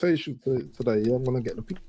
today. Yeah, I'm gonna get the people.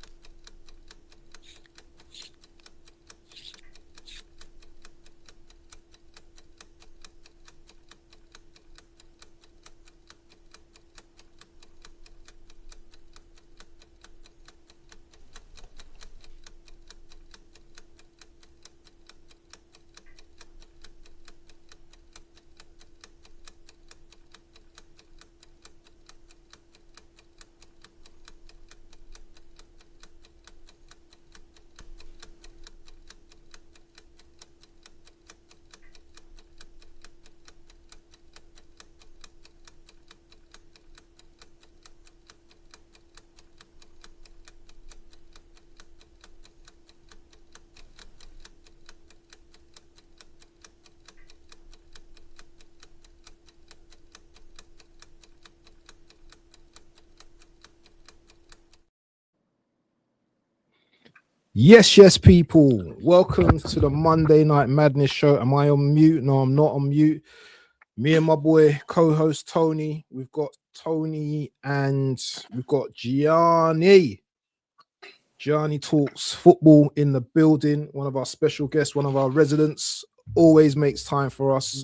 Yes, people. Welcome to the Monday Night Madness show. Am I on mute? No, I'm not on mute. Me and my boy, co-host Tony. We've got Tony and we've got Gianni. Gianni talks football in the building. One of our special guests, one of our residents, always makes time for us.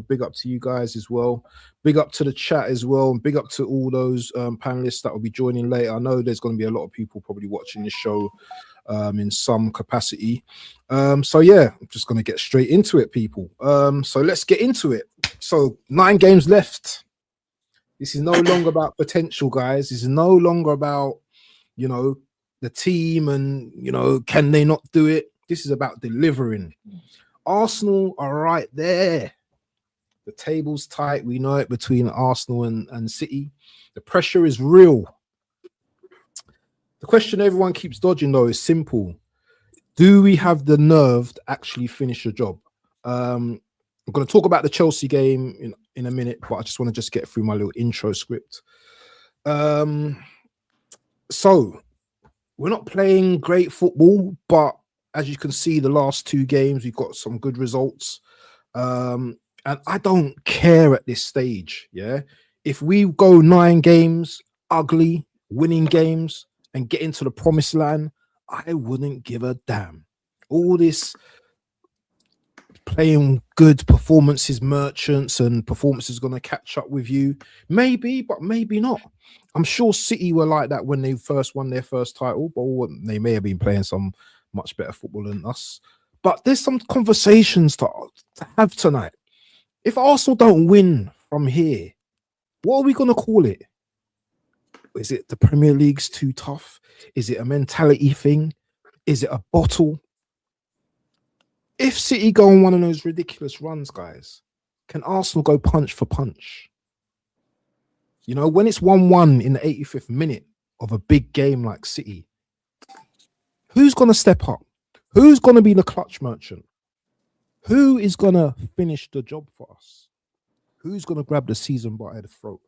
Big up to you guys as well. Big up to the chat as well, and big up to all those panelists that will be joining later. I know there's going to be a lot of people probably watching this show in some capacity. I'm just going to get straight into it, people. So let's get into it. So 9 games left. This is no longer about potential, guys. This is no longer about, the team and, can they not do it? This is about delivering. Arsenal are right there. The table's tight. We know it between Arsenal and City. The pressure is real. The question everyone keeps dodging, though, is simple. Do we have the nerve to actually finish the job? I'm going to talk about the Chelsea game in a minute, but I just want to get through my little intro script. So we're not playing great football, but as you can see, the last 2 games, we've got some good results. And I don't care at this stage, yeah? If we go 9 games, ugly, winning games, and get into the promised land, I wouldn't give a damn. All this playing good performances, merchants, and performances going to catch up with you. Maybe, but maybe not. I'm sure City were like that when they first won their first title, but they may have been playing some much better football than us. But there's some conversations to have tonight. If Arsenal don't win from here, what are we going to call it? Is it the Premier League's too tough? Is it a mentality thing? Is it a bottle? If City go on one of those ridiculous runs, guys, can Arsenal go punch for punch? When it's 1-1 in the 85th minute of a big game like City, who's going to step up? Who's going to be the clutch merchant? Who is going to finish the job for us? Who's going to grab the season by the throat?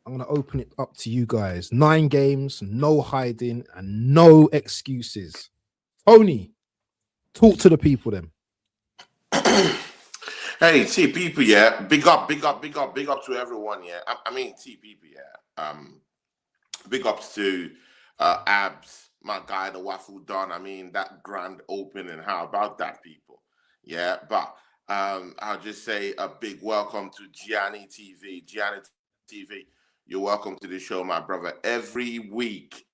I'm going to open it up to you guys. 9 games, no hiding, and no excuses. Tony, talk to the people then. Hey, T people, yeah. Big up to everyone, yeah. I mean, T people, yeah. Big ups to Abs, my guy, the Waffle Don. I mean, that grand opening. How about that, people? Yeah, but I'll just say a big welcome to Gianni TV. Gianni TV, you're welcome to the show, my brother. Every week,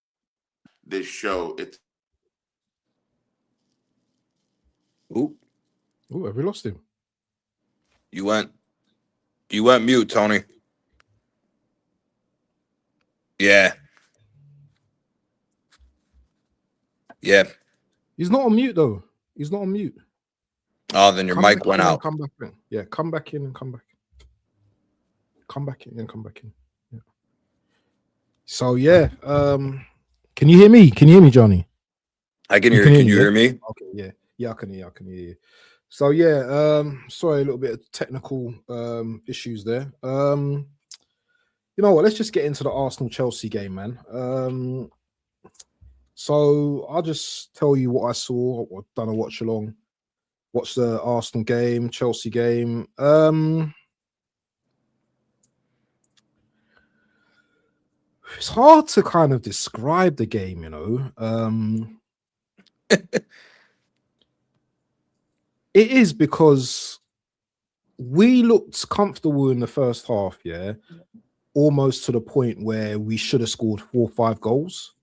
this show, it's. Oh, have we lost him? You went mute, Tony. Yeah. He's not on mute though. He's not on mute. Oh, then your mic went out. Come back in. Yeah, come back in and come back. Come back in and come back in. Yeah. So yeah, can you hear me? Can you hear me, Johnny? I can hear you. Can you hear me? Okay, yeah, I can hear you. So yeah, sorry, a little bit of technical issues there. You know what? Let's just get into the Arsenal-Chelsea game, man. So I'll just tell you what I saw. I've done a watch along. Watch the Arsenal game, Chelsea game. it's hard to kind of describe the game, you know. It is because we looked comfortable in the first half, yeah, almost to the point where we should have scored 4 or 5 goals,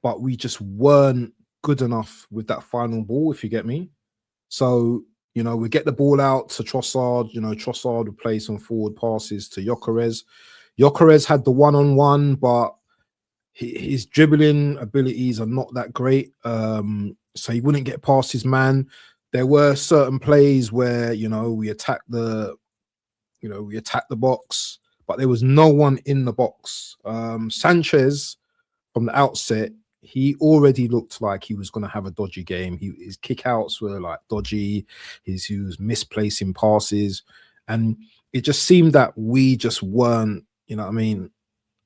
but we just weren't good enough with that final ball, if you get me. So, you know, we get the ball out to Trossard, you know, Trossard would play some forward passes to Gyökeres. Gyökeres had the one-on-one, but his dribbling abilities are not that great. So he wouldn't get past his man. There were certain plays where, you know, we attacked the box, but there was no one in the box. Sanchez, from the outset, he already looked like he was going to have a dodgy game. His kickouts were like dodgy. He was misplacing passes, and it just seemed that we just weren't, you know what I mean?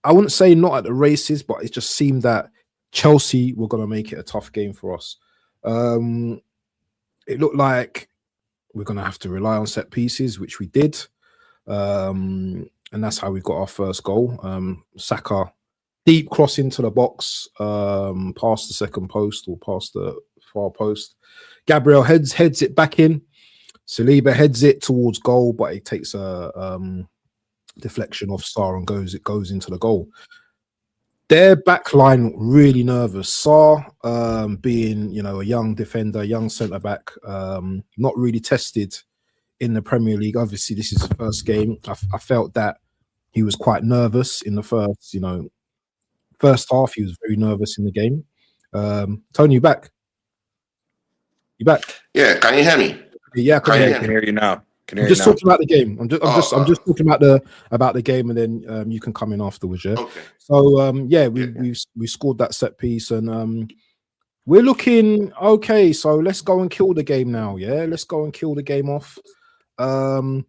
I wouldn't say not at the races, but it just seemed that Chelsea were going to make it a tough game for us. It looked like we're going to have to rely on set pieces, which we did. And that's how we got our first goal. Saka, deep cross into the box, past the second post or past the far post. Gabriel heads it back in. Saliba heads it towards goal, but it takes a deflection off Sarr and goes into the goal. Their back line really nervous. Sarr, being, you know, a young defender, young centre back, not really tested in the Premier League. Obviously, this is his first game. I felt that he was quite nervous in the first half. He was very nervous in the game. Tony, you back? You back? Yeah, can you hear me? Yeah, I can hear you now. I'm just talking about the game. I'm just talking about the game, and then you can come in afterwards. Yeah. Okay. So we scored that set piece, and we're looking okay. So let's go and kill the game now. Yeah, let's go and kill the game off. The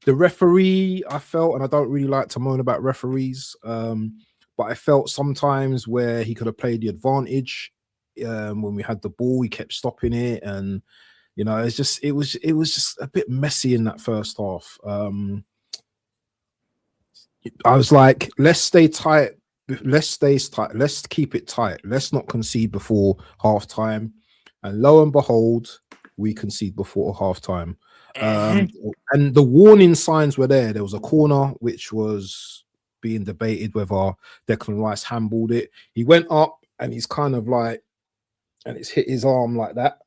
referee, I felt, and I don't really like to moan about referees, but I felt sometimes where he could have played the advantage. When we had the ball, he kept stopping it, and you know, it was just a bit messy in that first half. I was like, let's stay tight. Let's keep it tight. Let's not concede before half time. And lo and behold, we concede before half time. And the warning signs were there. There was a corner which was being debated whether Declan Rice handballed it. He went up and he's kind of like, and it's hit his arm like that.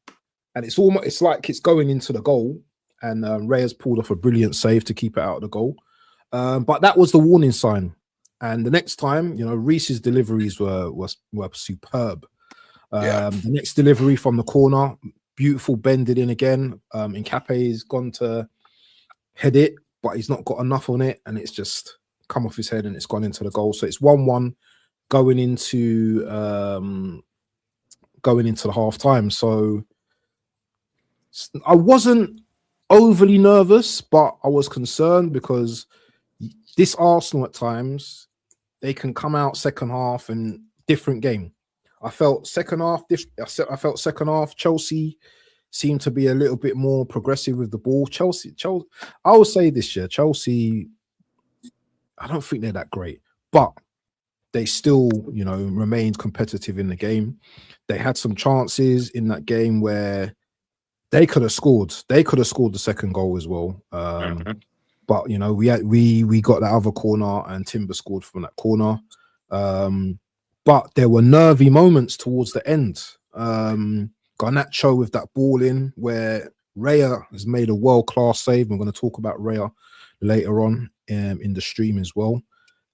And it's like it's going into the goal. And Raya's pulled off a brilliant save to keep it out of the goal. But that was the warning sign. And the next time, you know, Reece's deliveries were superb. The next delivery from the corner, beautiful, bended in again. Nkapé's gone to head it, but he's not got enough on it, and it's just come off his head and it's gone into the goal. So it's 1-1 going into the half time. So I wasn't overly nervous, but I was concerned because this Arsenal at times, they can come out second half and different game. I felt second half Chelsea seemed to be a little bit more progressive with the ball. Chelsea, I will say this year, Chelsea, I don't think they're that great, but they still, you know, remained competitive in the game. They had some chances in that game where they could have scored. They could have scored the second goal as well. But you know, we got that other corner, and Timber scored from that corner. But there were nervy moments towards the end. Garnacho with that ball in, where Raya has made a world-class save. I'm going to talk about Raya later on in the stream as well.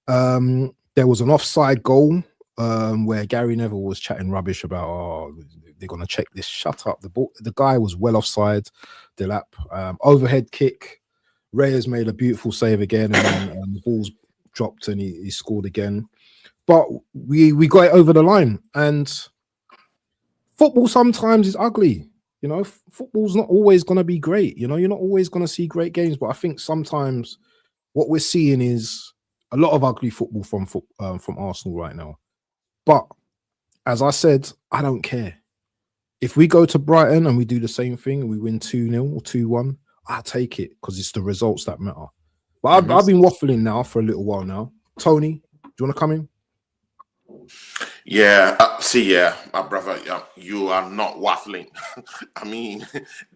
There was an offside goal where Gary Neville was chatting rubbish about, oh, they're going to check this. Shut up. The guy was well offside. Delap. Overhead kick. Raya's made a beautiful save again, and then the ball's dropped and he scored again. But we got it over the line. And football sometimes is ugly. You know, football's not always going to be great. You know, you're not always going to see great games. But I think sometimes what we're seeing is a lot of ugly football from Arsenal right now. But as I said, I don't care. If we go to Brighton and we do the same thing and we win 2-0 or 2-1, I'll take it because it's the results that matter. But I've been waffling now for a little while now. Tony, do you want to come in? Yeah, my brother, you are not waffling. I mean,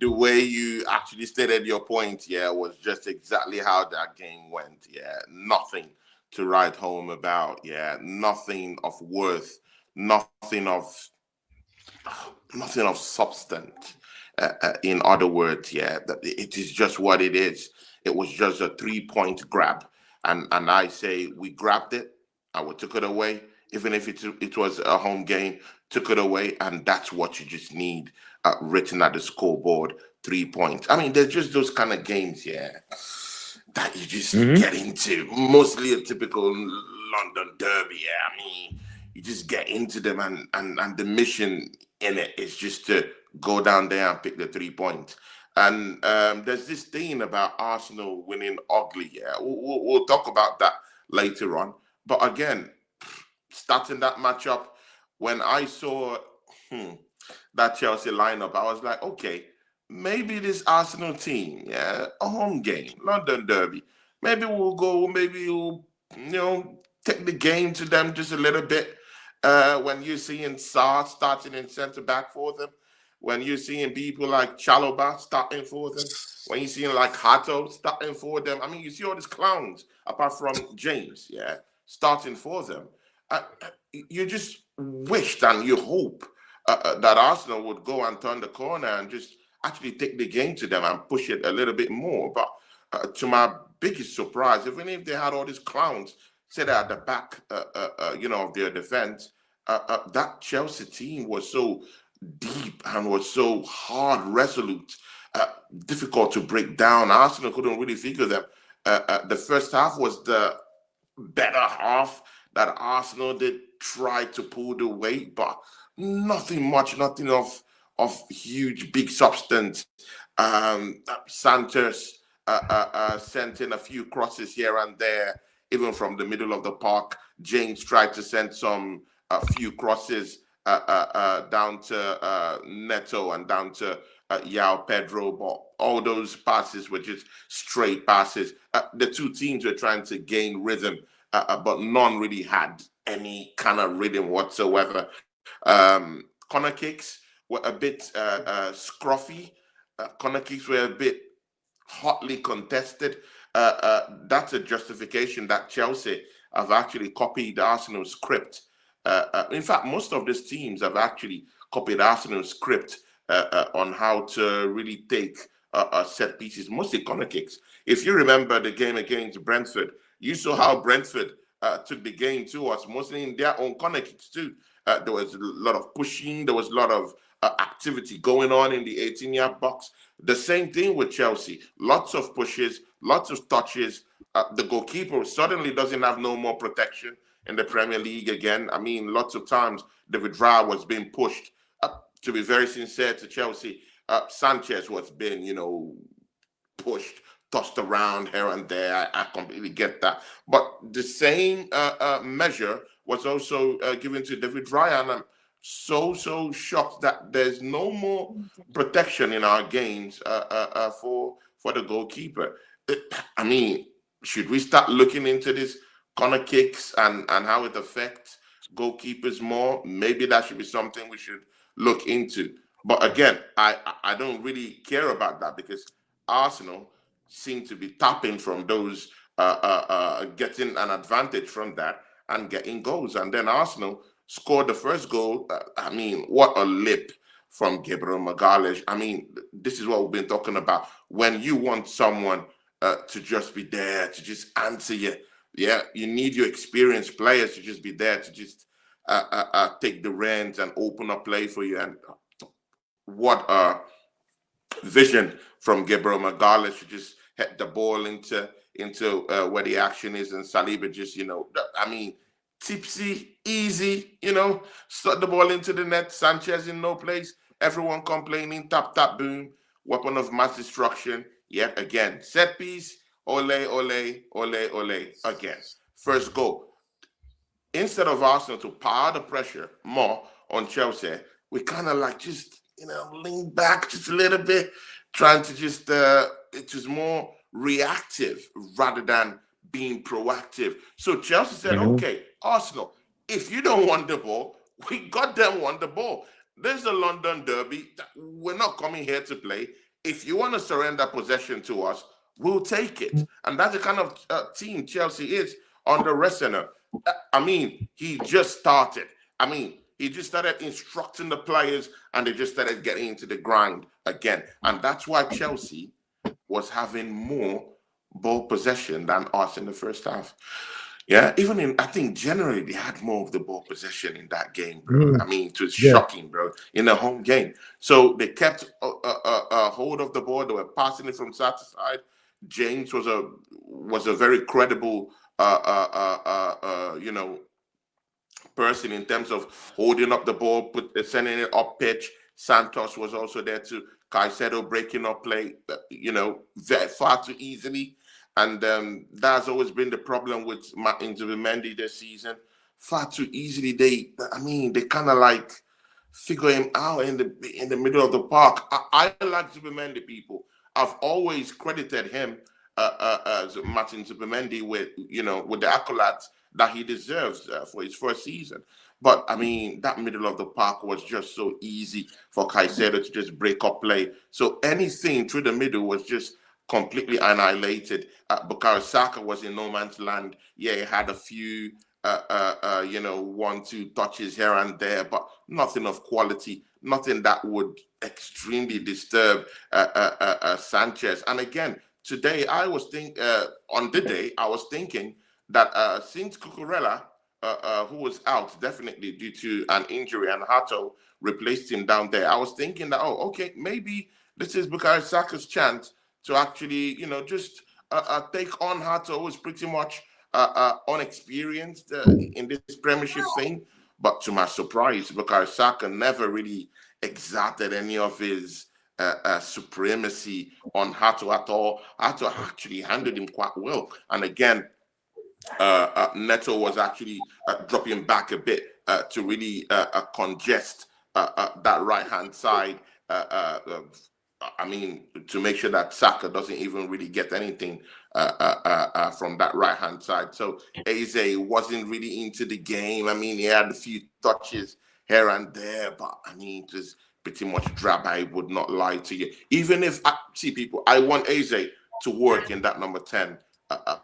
the way you actually stated your point, was just exactly how that game went. Yeah, nothing to write home about. Yeah, nothing of worth, nothing of nothing of substance. In other words, it is just what it is. It was just a 3 point grab, and I say we grabbed it, and we took it away, even if it was a home game, took it away, and that's what you just need written at the scoreboard. 3 points. I mean, there's just those kind of games, that you just get into. Mostly a typical London derby. Yeah, I mean, you just get into them, and the mission in it is just to go down there and pick the 3 points. And there's this thing about Arsenal winning ugly. Yeah, we'll talk about that later on. But again, starting that matchup, when I saw that Chelsea lineup, I was like, okay, maybe this Arsenal team, a home game, London derby, maybe we'll go, maybe we'll, take the game to them just a little bit. When you're seeing Sarr starting in centre back for them, when you're seeing people like Chalobah starting for them, when you're seeing like Hato starting for them, I mean, you see all these clowns apart from James, starting for them. You just wished and you hope that Arsenal would go and turn the corner and just actually take the game to them and push it a little bit more. But to my biggest surprise, even if they had all these clowns sit at the back, of their defense, that Chelsea team was so deep and was so hard, resolute, difficult to break down. Arsenal couldn't really figure them. The first half was the better half that Arsenal did try to pull the weight, but nothing much, nothing of huge, big substance. Santos sent in a few crosses here and there, even from the middle of the park. James tried to send a few crosses down to Neto and down to Yao Pedro, but all those passes were just straight passes. The two teams were trying to gain rhythm, but none really had any kind of rhythm whatsoever. Corner kicks were a bit scruffy. Corner kicks were a bit hotly contested. That's a justification that Chelsea have actually copied Arsenal's script. In fact, most of these teams have actually copied Arsenal's script on how to really take set pieces, mostly corner kicks. If you remember the game against Brentford, you saw how Brentford took the game to us, mostly in their own corner kicks too. There was a lot of pushing. There was a lot of activity going on in the 18-yard box. The same thing with Chelsea. Lots of pushes, lots of touches. The goalkeeper suddenly doesn't have no more protection in the Premier League again. I mean, lots of times David Raya was being pushed. To be very sincere to Chelsea, Sanchez was being, pushed, tossed around here and there. I completely get that. But the same measure was also given to David Raya, and I'm so shocked that there's no more protection in our games for the goalkeeper. I mean, should we start looking into this corner kicks and how it affects goalkeepers more? Maybe that should be something we should look into. But again, I don't really care about that because Arsenal seem to be tapping from those, getting an advantage from that and getting goals. And then Arsenal scored the first goal. I mean, what a lip from Gabriel Magalhaes. I mean, this is what we've been talking about. When you want someone to just be there, to just answer you, you need your experienced players to just be there, to just take the reins and open up play for you. And what a vision from Gabriel Magalhaes to just hit the ball into where the action is, and Saliba just, I mean, tipsy, easy, slot the ball into the net. Sanchez in no place. Everyone complaining, tap, tap, boom. Weapon of mass destruction. Yet again, set piece, ole, ole, ole, ole, again. First goal. Instead of Arsenal to power the pressure more on Chelsea, we kind of like just, lean back just a little bit, trying to just, it was more reactive rather than being proactive. So Chelsea said, okay, Arsenal, if you don't want the ball, We got them won the ball. There's the London Derby. We're not coming here to play. If you want to surrender possession to us, we'll take it. And that's the kind of team Chelsea is under Ressener. I mean, he just started. I mean, he just started instructing the players and they just started getting into the grind again. And that's why Chelsea was having more ball possession than us in the first half. Yeah, even I think generally they had more of the ball possession in that game, bro. I mean, it was shocking, bro, in the home game. So they kept a hold of the ball. They were passing it from side to side. James was a very credible, person in terms of holding up the ball, sending it up pitch. Santos was also there too. Caicedo breaking up play, very far too easily. And that's always been the problem with Martin Zubimendi this season. Far too easily, they kind of like figure him out in the middle of the park. I like Zubimendi, people. I've always credited him as Martin Zubimendi with the accolades that he deserves for his first season. But I mean, that middle of the park was just so easy for Caicedo to just break up play. So anything through the middle was just completely annihilated. Bukayo Saka was in no man's land. Yeah, he had a few, 1-2 touches here and there, but nothing of quality, nothing that would extremely disturb Sanchez. And again, today I was thinking that since Cucurella, who was out definitely due to an injury, and Hato replaced him down there, I was thinking that, okay, maybe this is Bukayo Saka's chance to actually, just take on Hato, who is pretty much unexperienced in this Premiership thing. But to my surprise, Bukayo Saka never really exerted any of his supremacy on Hato at all. Hato actually handled him quite well. And again, Neto was actually dropping back a bit to really congest that right-hand side. To make sure that Saka doesn't even really get anything from that right-hand side. So Eze wasn't really into the game. I mean, he had a few touches here and there, but I mean, just pretty much drab. I would not lie to you. Even if I want Eze to work in that number 10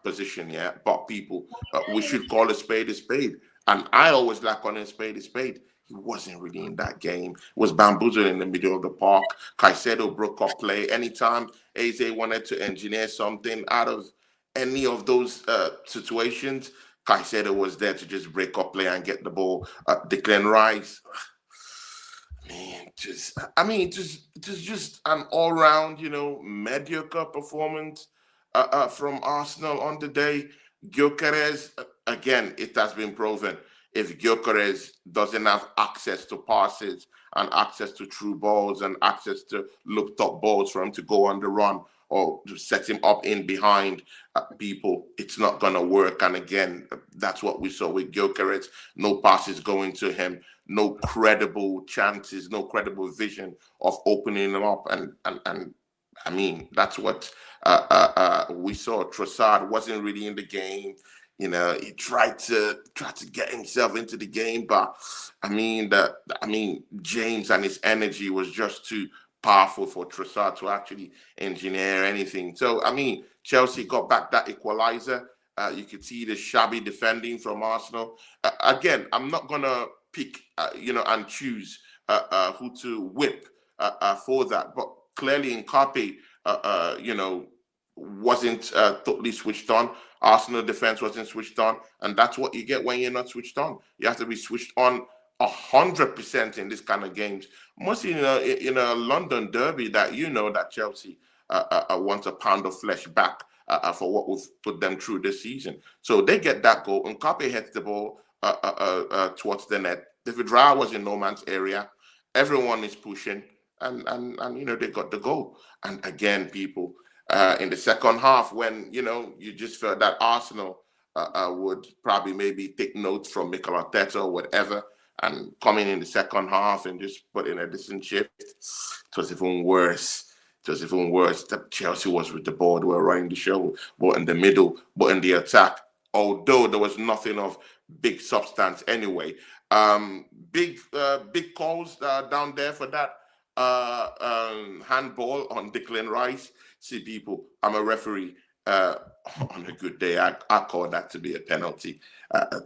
position, yeah. But people, we should call a spade a spade. And I always like calling a spade a spade. He wasn't really in that game. He was bamboozled in the middle of the park. Caicedo broke up play. Anytime Eze wanted to engineer something out of any of those situations, Caicedo was there to just break up play and get the ball. Declan Rice, just an all-round, mediocre performance from Arsenal on the day. Gyökeres, again, it has been proven. If Gyökeres doesn't have access to passes and access to through balls and access to looked up balls for him to go on the run or to set him up in behind people, it's not going to work. And again, that's what we saw with Gyökeres. No passes going to him, no credible chances, no credible vision of opening him up. And I mean, that's what we saw. Trossard wasn't really in the game. He tried to get himself into the game, but James and his energy was just too powerful for Trossard to actually engineer anything. So Chelsea got back that equalizer. You could see the shabby defending from Arsenal. Again, I'm not gonna pick, and choose who to whip for that, but clearly Nkapi, wasn't totally switched on. Arsenal defense wasn't switched on, and that's what you get when you're not switched on. You have to be switched on 100% in this kind of games. Mostly in a London derby that that Chelsea wants a pound of flesh back for what we've put them through this season. So they get that goal. Nkapi hits the ball towards the net. David Raya was in no man's area. Everyone is pushing, and they got the goal. And again, people. In the second half, when you just felt that Arsenal would probably maybe take notes from Mikel Arteta or whatever, and coming in the second half and just put in a decent shift, it was even worse. That Chelsea was with the ball, they were running the show, but in the middle, but in the attack, although there was nothing of big substance anyway. big calls down there for that handball on Declan Rice. See, people, I'm a referee. On a good day, I call that to be a penalty.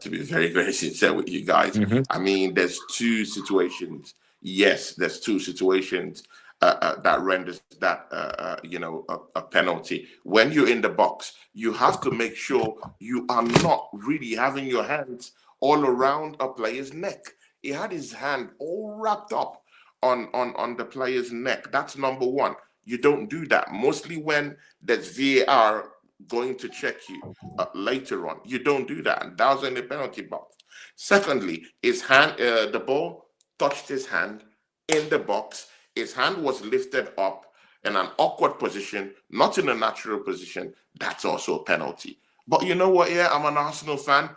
To be very, very sincere with you guys, I mean, there's two situations. Yes, there's two situations that renders that a penalty. When you're in the box, you have to make sure you are not really having your hands all around a player's neck. He had his hand all wrapped up on the player's neck. That's number one. You don't do that. Mostly when there's VAR going to check you later on. You don't do that. And that was in the penalty box. Secondly, his hand, the ball touched his hand in the box. His hand was lifted up in an awkward position, not in a natural position. That's also a penalty. But you know what? Yeah, I'm an Arsenal fan.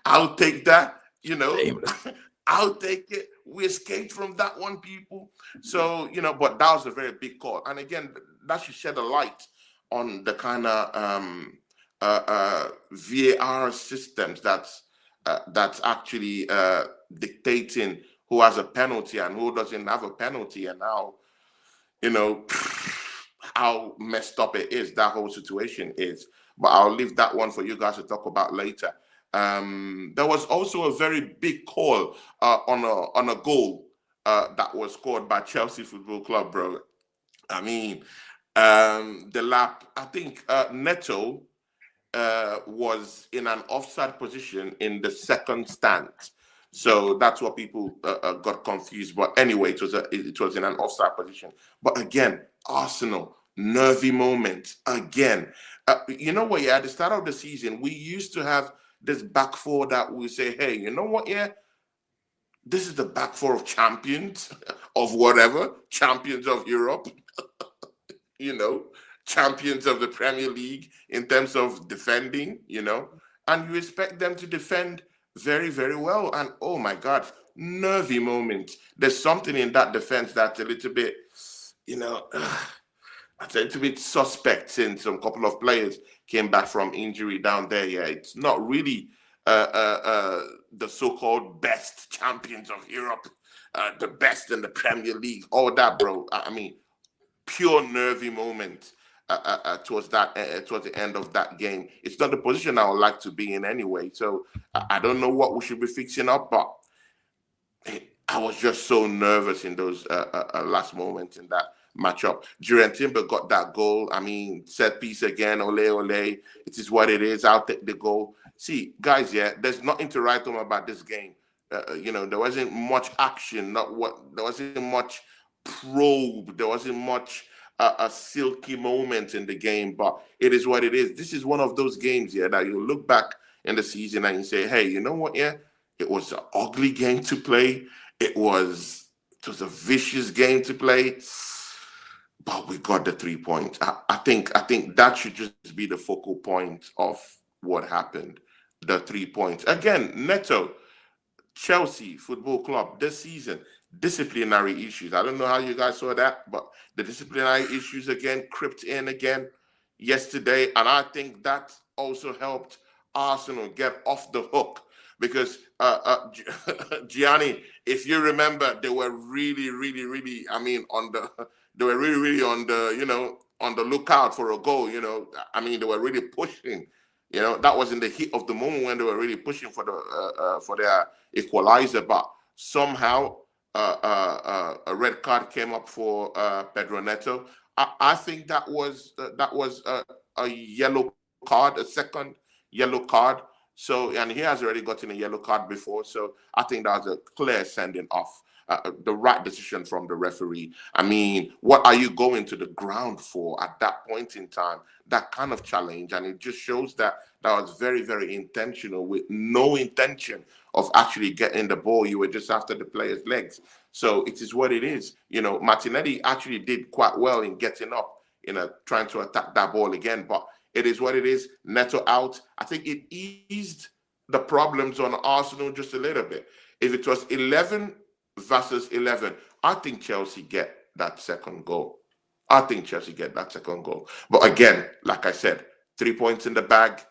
I'll take that. You know, I'll take it. We escaped from that one, people. So, you know, but that was a very big call. And again, that should shed a light on the kind of VAR systems that's actually dictating who has a penalty and who doesn't have a penalty, and how, you know, how messed up it is, that whole situation is. But I'll leave that one for you guys to talk about later. There was also a very big call on a goal that was scored by Chelsea Football Club, bro. I mean, the lap, I think Neto was in an offside position in the second stand. So that's what people got confused. But anyway, it was in an offside position. But again, Arsenal, nervy moment again. You know what? Yeah, at the start of the season, we used to have this back four that we say, hey, you know what? Yeah, this is the back four of champions of whatever, champions of Europe, you know, champions of the Premier League in terms of defending, you know, and you expect them to defend very, very well. And oh my God, nervy moment. There's something in that defense that's a little bit, you know, a little bit suspect, since a couple of players came back from injury down there. Yeah, it's not really the so-called best champions of Europe, the best in the Premier League, all that, bro. I mean, pure nervy moment towards the end of that game. It's not the position I would like to be in anyway. So I don't know what we should be fixing up, but I was just so nervous in those last moments in that matchup. Jurgen Timber got that goal. I mean, set piece again, ole ole. It is what it is. I'll take the goal. See, guys, yeah, there's nothing to write home about this game. You know, there wasn't much action. There wasn't much probe. There wasn't much a silky moment in the game. But it is what it is. This is one of those games, yeah, that you look back in the season and you say, hey, you know what? Yeah, it was an ugly game to play. It was a vicious game to play. But we got the 3 points. I think that should just be the focal point of what happened. The 3 points. Again, Neto, Chelsea Football Club this season, disciplinary issues. I don't know how you guys saw that, but the disciplinary issues again crept in again yesterday. And I think that also helped Arsenal get off the hook. Because Gianni, if you remember, they were really, I mean, they were really on the, you know, on the lookout for a goal, you know. I mean, they were really pushing, you know. That was in the heat of the moment when they were really pushing for their equalizer. But somehow a red card came up for Pedro Neto. I think that was a yellow card, a second yellow card. So, and he has already gotten a yellow card before. So I think that was a clear sending off, the right decision from the referee. I mean, what are you going to the ground for at that point in time? That kind of challenge. And it just shows that was very, very intentional, with no intention of actually getting the ball. You were just after the player's legs. So it is what it is. You know, Martinelli actually did quite well in getting up, you know, trying to attack that ball again. But it is what it is. Neto out. I think it eased the problems on Arsenal just a little bit. If it was 11 versus 11, I think Chelsea get that second goal. But again, like I said, 3 points in the bag.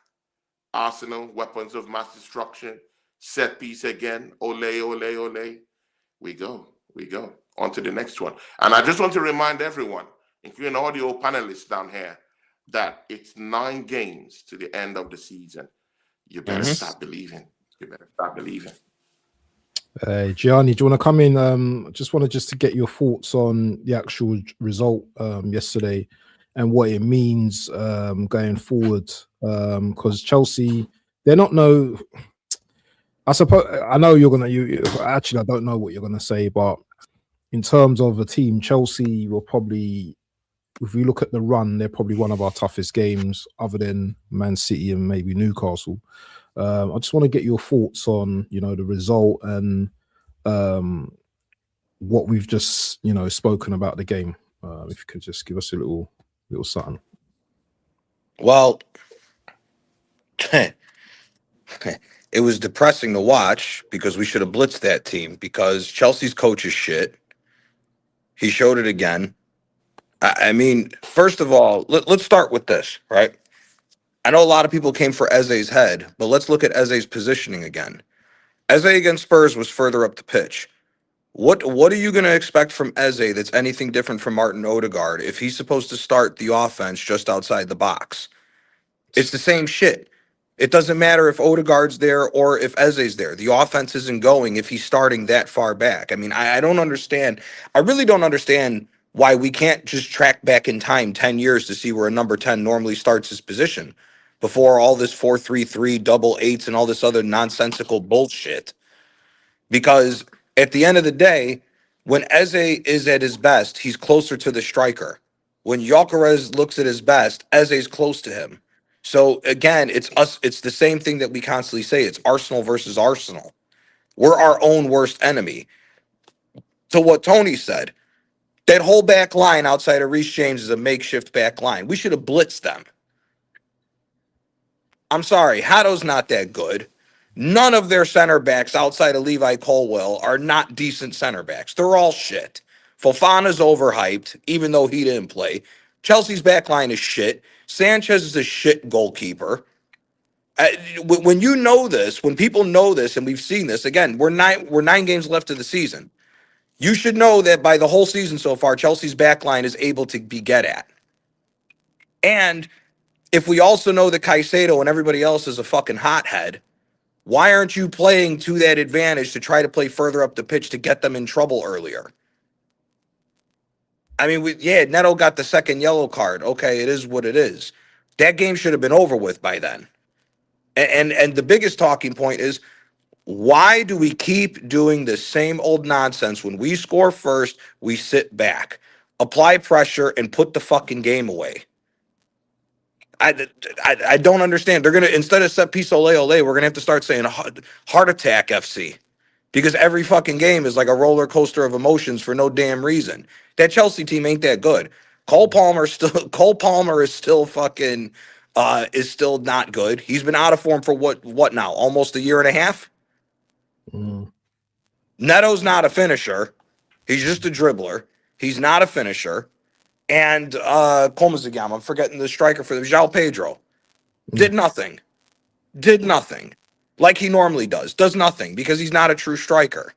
Arsenal, weapons of mass destruction. set piece again. Ole, ole, ole. We go. On to the next one. And I just want to remind everyone, including audio panelists down here, that it's 9 games to the end of the season. You better start believing. Gianni, do you want to come in? Just to get your thoughts on the actual result yesterday and what it means going forward. Because Chelsea, they're not no. I suppose I know you're gonna. Actually, I don't know what you're gonna say, but in terms of a team, Chelsea will probably, if we look at the run, they're probably one of our toughest games, other than Man City and maybe Newcastle. I just want to get your thoughts on, the result and what we've just, spoken about the game. If you could just give us a little something. Well, it was depressing to watch because we should have blitzed that team because Chelsea's coach is shit. He showed it again. I mean, first of all, let's start with this, right? I know a lot of people came for Eze's head, but let's look at Eze's positioning again. Eze against Spurs was further up the pitch. What are you going to expect from Eze that's anything different from Martin Odegaard if he's supposed to start the offense just outside the box? It's the same shit. It doesn't matter if Odegaard's there or if Eze's there. The offense isn't going if he's starting that far back. I mean, I don't understand. I really don't understand why we can't just track back in time 10 years to see where a number 10 normally starts his position before all this 4-3-3, double eights, and all this other nonsensical bullshit. Because at the end of the day, when Eze is at his best, he's closer to the striker. When Gyökeres looks at his best, Eze's close to him. So again, it's us. It's the same thing that we constantly say. It's Arsenal versus Arsenal. We're our own worst enemy. To what Tony said, that whole back line outside of Reece James is a makeshift back line. We should have blitzed them. I'm sorry, Hato's not that good. None of their center backs outside of Levi Colwill are not decent center backs. They're all shit. Fofana's overhyped, even though he didn't play. Chelsea's back line is shit. Sanchez is a shit goalkeeper. When you know this, when people know this, and we've seen this, again, we're 9 games left of the season. You should know that by the whole season so far, Chelsea's back line is able to be get at. And if we also know that Caicedo and everybody else is a fucking hothead, why aren't you playing to that advantage to try to play further up the pitch to get them in trouble earlier? I mean, Neto got the second yellow card. Okay, it is what it is. That game should have been over with by then. And the biggest talking point is, why do we keep doing the same old nonsense? When we score first, we sit back, apply pressure, and put the fucking game away. I don't understand. They're gonna, instead of set piece ole ole, we're gonna have to start saying heart attack FC, because every fucking game is like a roller coaster of emotions for no damn reason. That Chelsea team ain't that good. Cole Palmer is still fucking is still not good. He's been out of form for what now? Almost a year and a half. Neto's not a finisher. He's just a dribbler. He's not a finisher. And Komazagam, I'm forgetting the striker for the João Pedro. Did nothing. Like he normally does. Does nothing because he's not a true striker.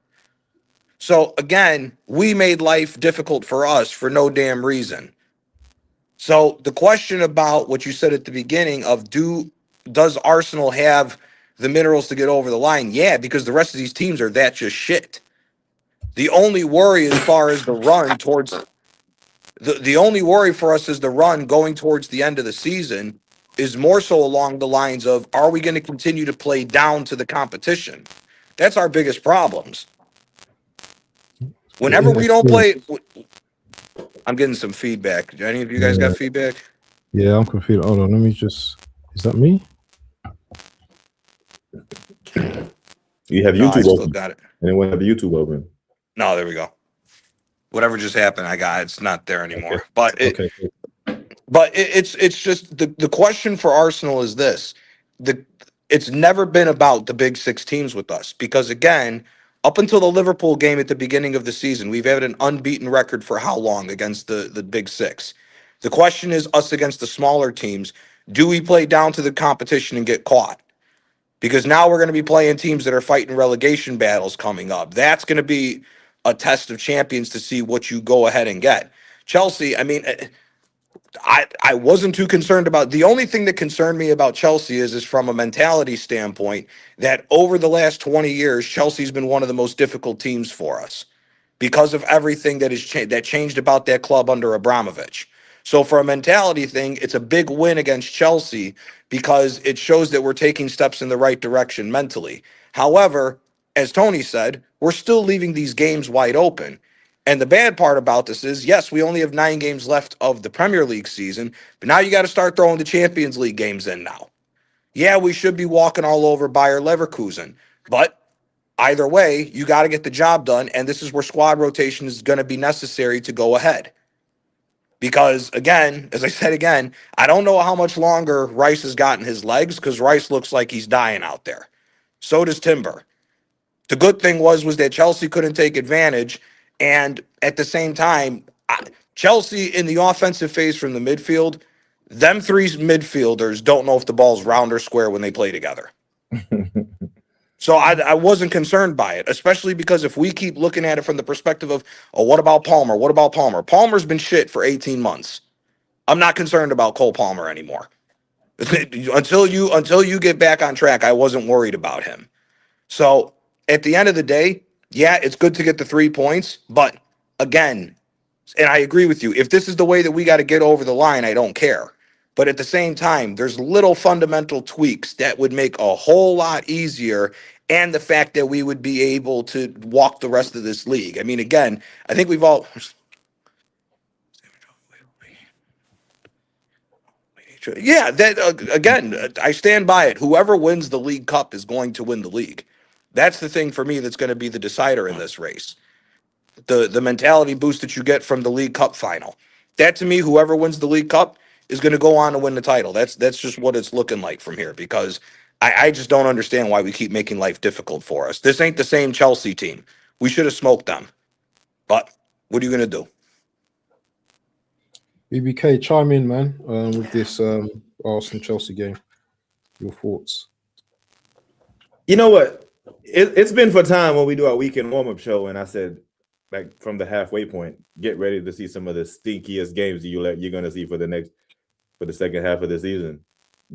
So again, we made life difficult for us for no damn reason. So the question about what you said at the beginning of does Arsenal have the minerals to get over the line? Yeah, because the rest of these teams are that just shit. The only worry as far as the run towards the only worry for us is the run going towards the end of the season is more so along the lines of, are we going to continue to play down to the competition? That's our biggest problems. Whenever we don't play, I'm getting some feedback. Do any of you guys got feedback? Yeah, I'm confused. Hold on, let me just. Is that me? You have YouTube open. Got it. Anyone have YouTube open? No, there we go. Whatever just happened, it's not there anymore. Okay. But it's just the question for Arsenal is this: it's never been about the big 6 teams with us, because again, up until the Liverpool game at the beginning of the season, we've had an unbeaten record for how long against the big 6. The question is us against the smaller teams. Do we play down to the competition and get caught? because now we're going to be playing teams that are fighting relegation battles coming up. That's going to be a test of champions to see what you go ahead and get. Chelsea, I mean, I wasn't too concerned about. The only thing that concerned me about Chelsea is from a mentality standpoint that over the last 20 years, Chelsea's been one of the most difficult teams for us because of everything that that changed about that club under Abramovich. So for a mentality thing, it's a big win against Chelsea because it shows that we're taking steps in the right direction mentally. However, as Tony said, we're still leaving these games wide open. And the bad part about this is, yes, we only have 9 games left of the Premier League season, but now you got to start throwing the Champions League games in now. Yeah, we should be walking all over Bayer Leverkusen, but either way, you got to get the job done, and this is where squad rotation is going to be necessary to go ahead. Because, again, as I said again, I don't know how much longer Rice has got in his legs because Rice looks like he's dying out there. So does Timber. The good thing was that Chelsea couldn't take advantage, and at the same time, Chelsea in the offensive phase from the midfield, them 3 midfielders don't know if the ball's round or square when they play together. So I wasn't concerned by it, especially because if we keep looking at it from the perspective of, oh, what about Palmer? What about Palmer? Palmer's been shit for 18 months. I'm not concerned about Cole Palmer anymore. until you get back on track, I wasn't worried about him. So at the end of the day, yeah, it's good to get the 3 points, but again, and I agree with you, if this is the way that we got to get over the line, I don't care. But at the same time, there's little fundamental tweaks that would make a whole lot easier, and the fact that we would be able to walk the rest of this league. I mean, again, I think we've all. Yeah, that again, I stand by it. Whoever wins the League Cup is going to win the league. That's the thing for me that's going to be the decider in this race. The mentality boost that you get from the League Cup final. That to me, whoever wins the League Cup is going to go on to win the title. That's just what it's looking like from here, because I just don't understand why we keep making life difficult for us. This ain't the same Chelsea team. We should have smoked them. But what are you going to do? BBK, chime in, man, with this Arsenal-Chelsea game. Your thoughts? You know what? It's been for time when we do our weekend warm-up show, and I said, like, from the halfway point, get ready to see some of the stinkiest games you're going to see for the second half of the season.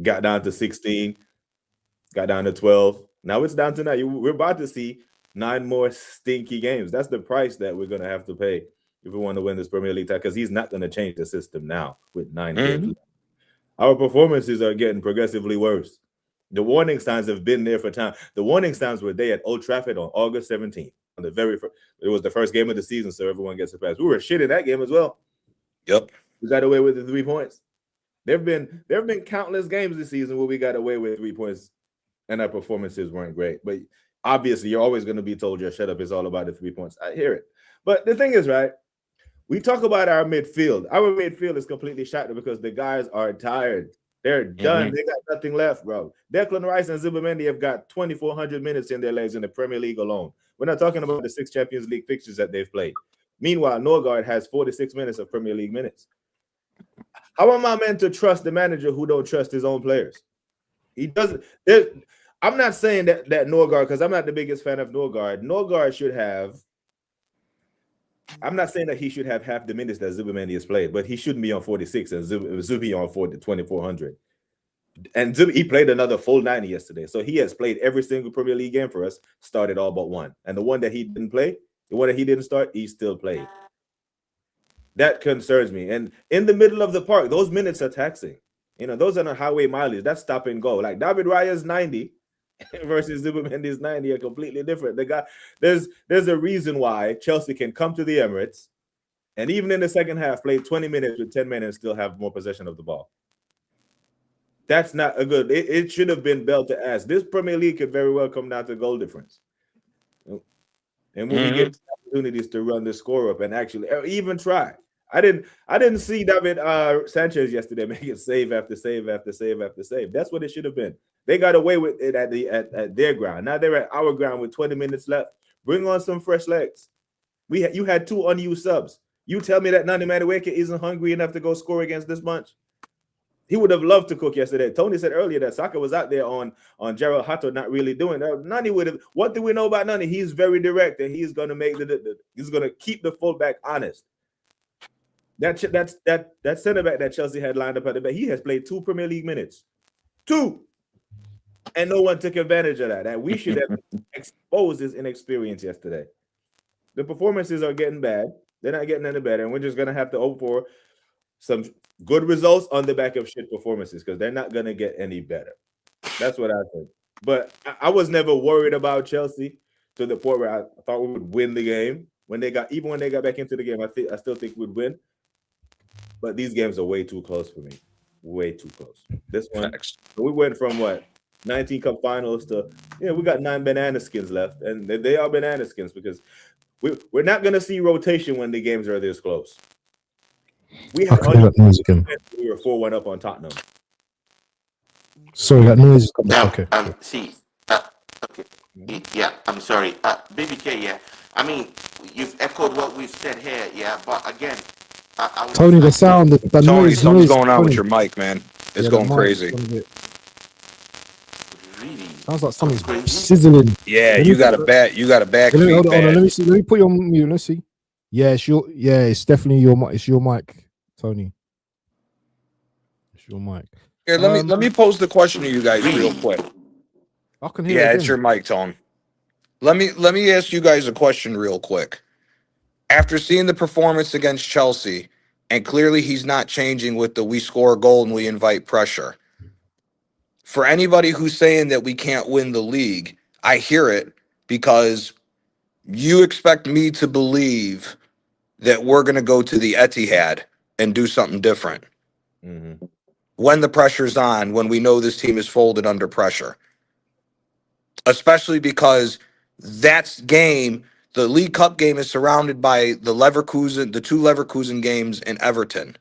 Got down to 16, got down to 12. Now it's down to 9. We're about to see 9 more stinky games. That's the price that we're going to have to pay if we want to win this Premier League title, because he's not going to change the system now with 9 games. Our performances are getting progressively worse. The warning signs have been there for time. The warning signs were there at Old Trafford on August 17th. On the very first, it was the first game of the season, so everyone gets a pass. We were shit in that game as well. Yep. We got away with the 3 points. There have been countless games this season where we got away with 3 points and our performances weren't great. But obviously, you're always going to be told, shut up, it's all about the 3 points. I hear it. But the thing is, right, we talk about our midfield. Our midfield is completely shot because the guys are tired. They're done. They got nothing left, bro. Declan Rice and Zubimendi have got 2,400 minutes in their legs in the Premier League alone. We're not talking about the 6 Champions League fixtures that they've played. Meanwhile, Norgard has 46 minutes of Premier League minutes. How am I meant to trust the manager who don't trust his own players? He doesn't. I'm not saying that Norgard, because I'm not the biggest fan of Norgard. Norgard should have. I'm not saying that he should have half the minutes that Zubimendi has played, but he shouldn't be on 46 and Zubi on 2,400. And he played another full 90 yesterday. So he has played every single Premier League game for us, started all but one. And the one that he didn't play, the one that he didn't start, he still played. That concerns me. And in the middle of the park, those minutes are taxing. You know, those are not highway mileage. That's stop and go. Like David Raya's 90 versus Zubimendi's 90 are completely different. The guy, there's a reason why Chelsea can come to the Emirates and even in the second half play 20 minutes with 10 men and still have more possession of the ball. That's not a good. It should have been bell to ass. This Premier League could very well come down to goal difference. And when we get opportunities to run the score up and actually even try. I didn't see David Sanchez yesterday making save after save after save after save. That's what it should have been. They got away with it at their ground. Now they're at our ground with 20 minutes left. Bring on some fresh legs. You had 2 unused subs. You tell me that Nani Madueke isn't hungry enough to go score against this bunch? He would have loved to cook yesterday. Tony said earlier that Saka was out there on Gerald Hato not really doing that. Nani would have. What do we know about Nani? He's very direct, and he's going to make he's going to keep the fullback honest. That center back that Chelsea had lined up at the back, he has played 2 Premier League minutes, 2, and no one took advantage of that. And we should have exposed his inexperience yesterday. The performances are getting bad. They're not getting any better, and we're just going to have to hope for some good results on the back of shit performances because they're not going to get any better. That's what I think. But I was never worried about Chelsea to the point where I thought we would win the game. When they got back into the game, I still think we'd win. But these games are way too close for me. Way too close. This one, so we went from 19 cup finals to we got 9 banana skins left, and they are banana skins because we're not going to see rotation when the games are this close. We had we were 4-1 up on Tottenham. Sorry, that noise is coming. Now, Okay. Okay. Yeah, I'm sorry. BBK, yeah. I mean, you've echoed what we've said here, yeah. But again, Tony, the sound, the Tony, noise. something's going on with your mic, man. It's going crazy. Really? Sounds like something's sizzling. Yeah, you got a bad Hold on, feedback. let me see. Let me put you on mute. Let's see. Yeah, it's definitely your mic. It's your mic, Tony. It's your mic. Here, let me pose the question to you guys real quick. I can hear. Yeah, it's your mic, Tone. Let me ask you guys a question real quick. After seeing the performance against Chelsea, and clearly he's not changing with the we score a goal and we invite pressure. For anybody who's saying that we can't win the league, I hear it because you expect me to believe that we're going to go to the Etihad and do something different. Mm-hmm. When the pressure's on, when we know this team is folded under pressure. Especially because that game, the League Cup game, is surrounded by the two Leverkusen games in Everton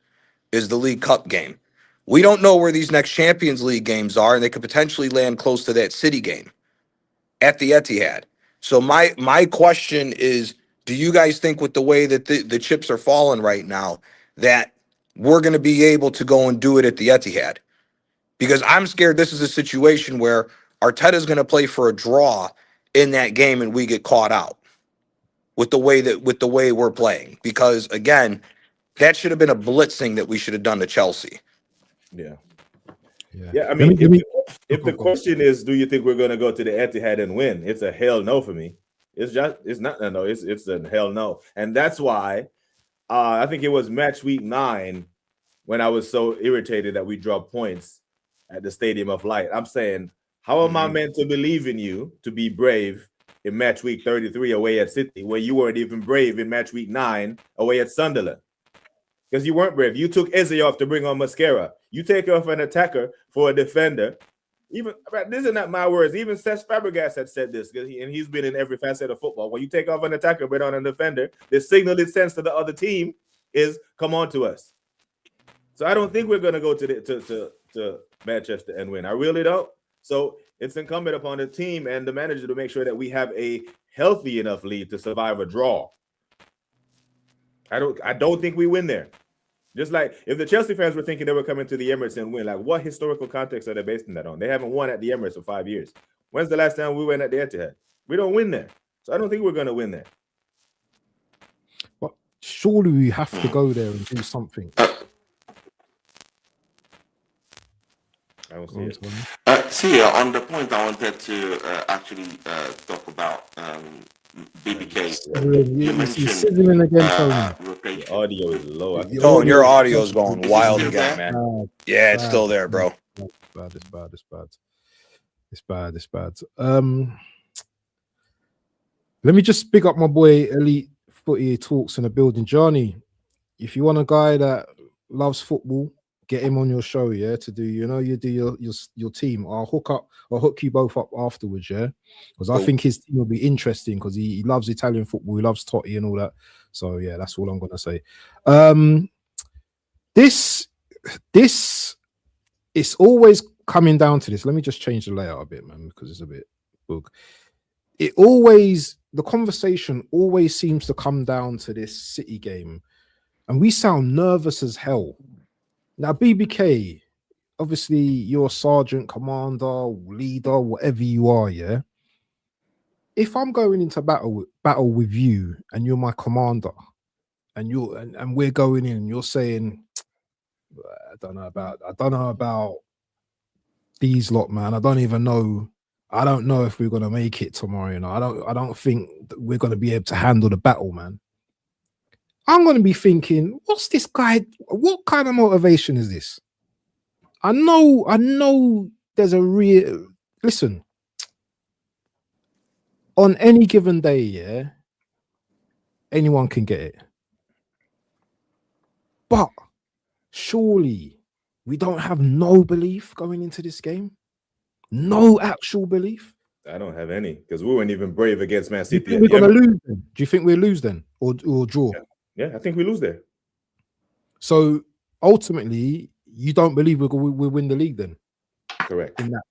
is the League Cup game. We don't know where these next Champions League games are, and they could potentially land close to that City game at the Etihad. So my question is, do you guys think with the way that the chips are falling right now that we're going to be able to go and do it at the Etihad? Because I'm scared this is a situation where Arteta's going to play for a draw in that game and we get caught out with the way we're playing. Because again, that should have been a blitzing that we should have done to Chelsea. Yeah. I mean, if the question is, do you think we're going to go to the Etihad and win? It's a hell no for me. It's not a no. It's a hell no, and that's why I think it was match week 9 when I was so irritated that we dropped points at the Stadium of Light. I'm saying, how am I meant to believe in you to be brave in match week 33 away at City, where you weren't even brave in match week 9 away at Sunderland? Because you weren't brave. You took Eze off to bring on Mascara. You take off an attacker for a defender. Even this is not my words. Even Cesc Fabregas had said this, and he's been in every facet of football. When you take off an attacker, bring on a defender, the signal it sends to the other team is come on to us. So I don't think we're going to go to Manchester and win. I really don't. So it's incumbent upon the team and the manager to make sure that we have a healthy enough lead to survive a draw. I don't think we win there. Just like if the Chelsea fans were thinking they were coming to the Emirates and win, like what historical context are they basing that on? They haven't won at the Emirates for 5 years. When's the last time we went at the Etihad? We don't win there. So I don't think we're going to win there. But surely we have to go there and do something. I don't see it. On the point I wanted to actually talk about, BBK, you mentioned rotation. The audio is low. Your audio is going wild again, man. Yeah, it's still there, bro. It's bad. Let me just big up my boy Elite Footy Talks in the building, Johnny. If you want a guy that loves football, get him on your show, yeah, to do, you do your team. I'll hook you both up afterwards, yeah, because I think his team will be interesting because he loves Italian football, he loves Totti and all that. So yeah, that's all I'm gonna say. This it's always coming down to this. Let me just change the layout a bit, man, because it's a bit bug. The conversation always seems to come down to this City game, and we sound nervous as hell. Now, BBK, obviously you're a sergeant, commander, leader, whatever you are, yeah. If I'm going into battle with you and you're my commander, and we're going in, and you're saying, I don't know about these lot, man. I don't know if we're gonna make it tomorrow. You know, I don't think that we're gonna be able to handle the battle, man. I'm gonna be thinking, what's this guy? What kind of motivation is this? I know there's a real listen. On any given day, yeah, anyone can get it. But surely we don't have no belief going into this game. No actual belief. I don't have any because we weren't even brave against Man Do you City. think we're gonna lose then? Do you think we'll lose then, or draw? Yeah, I think we lose there. So ultimately, you don't believe we'll win the league then? Correct. In that.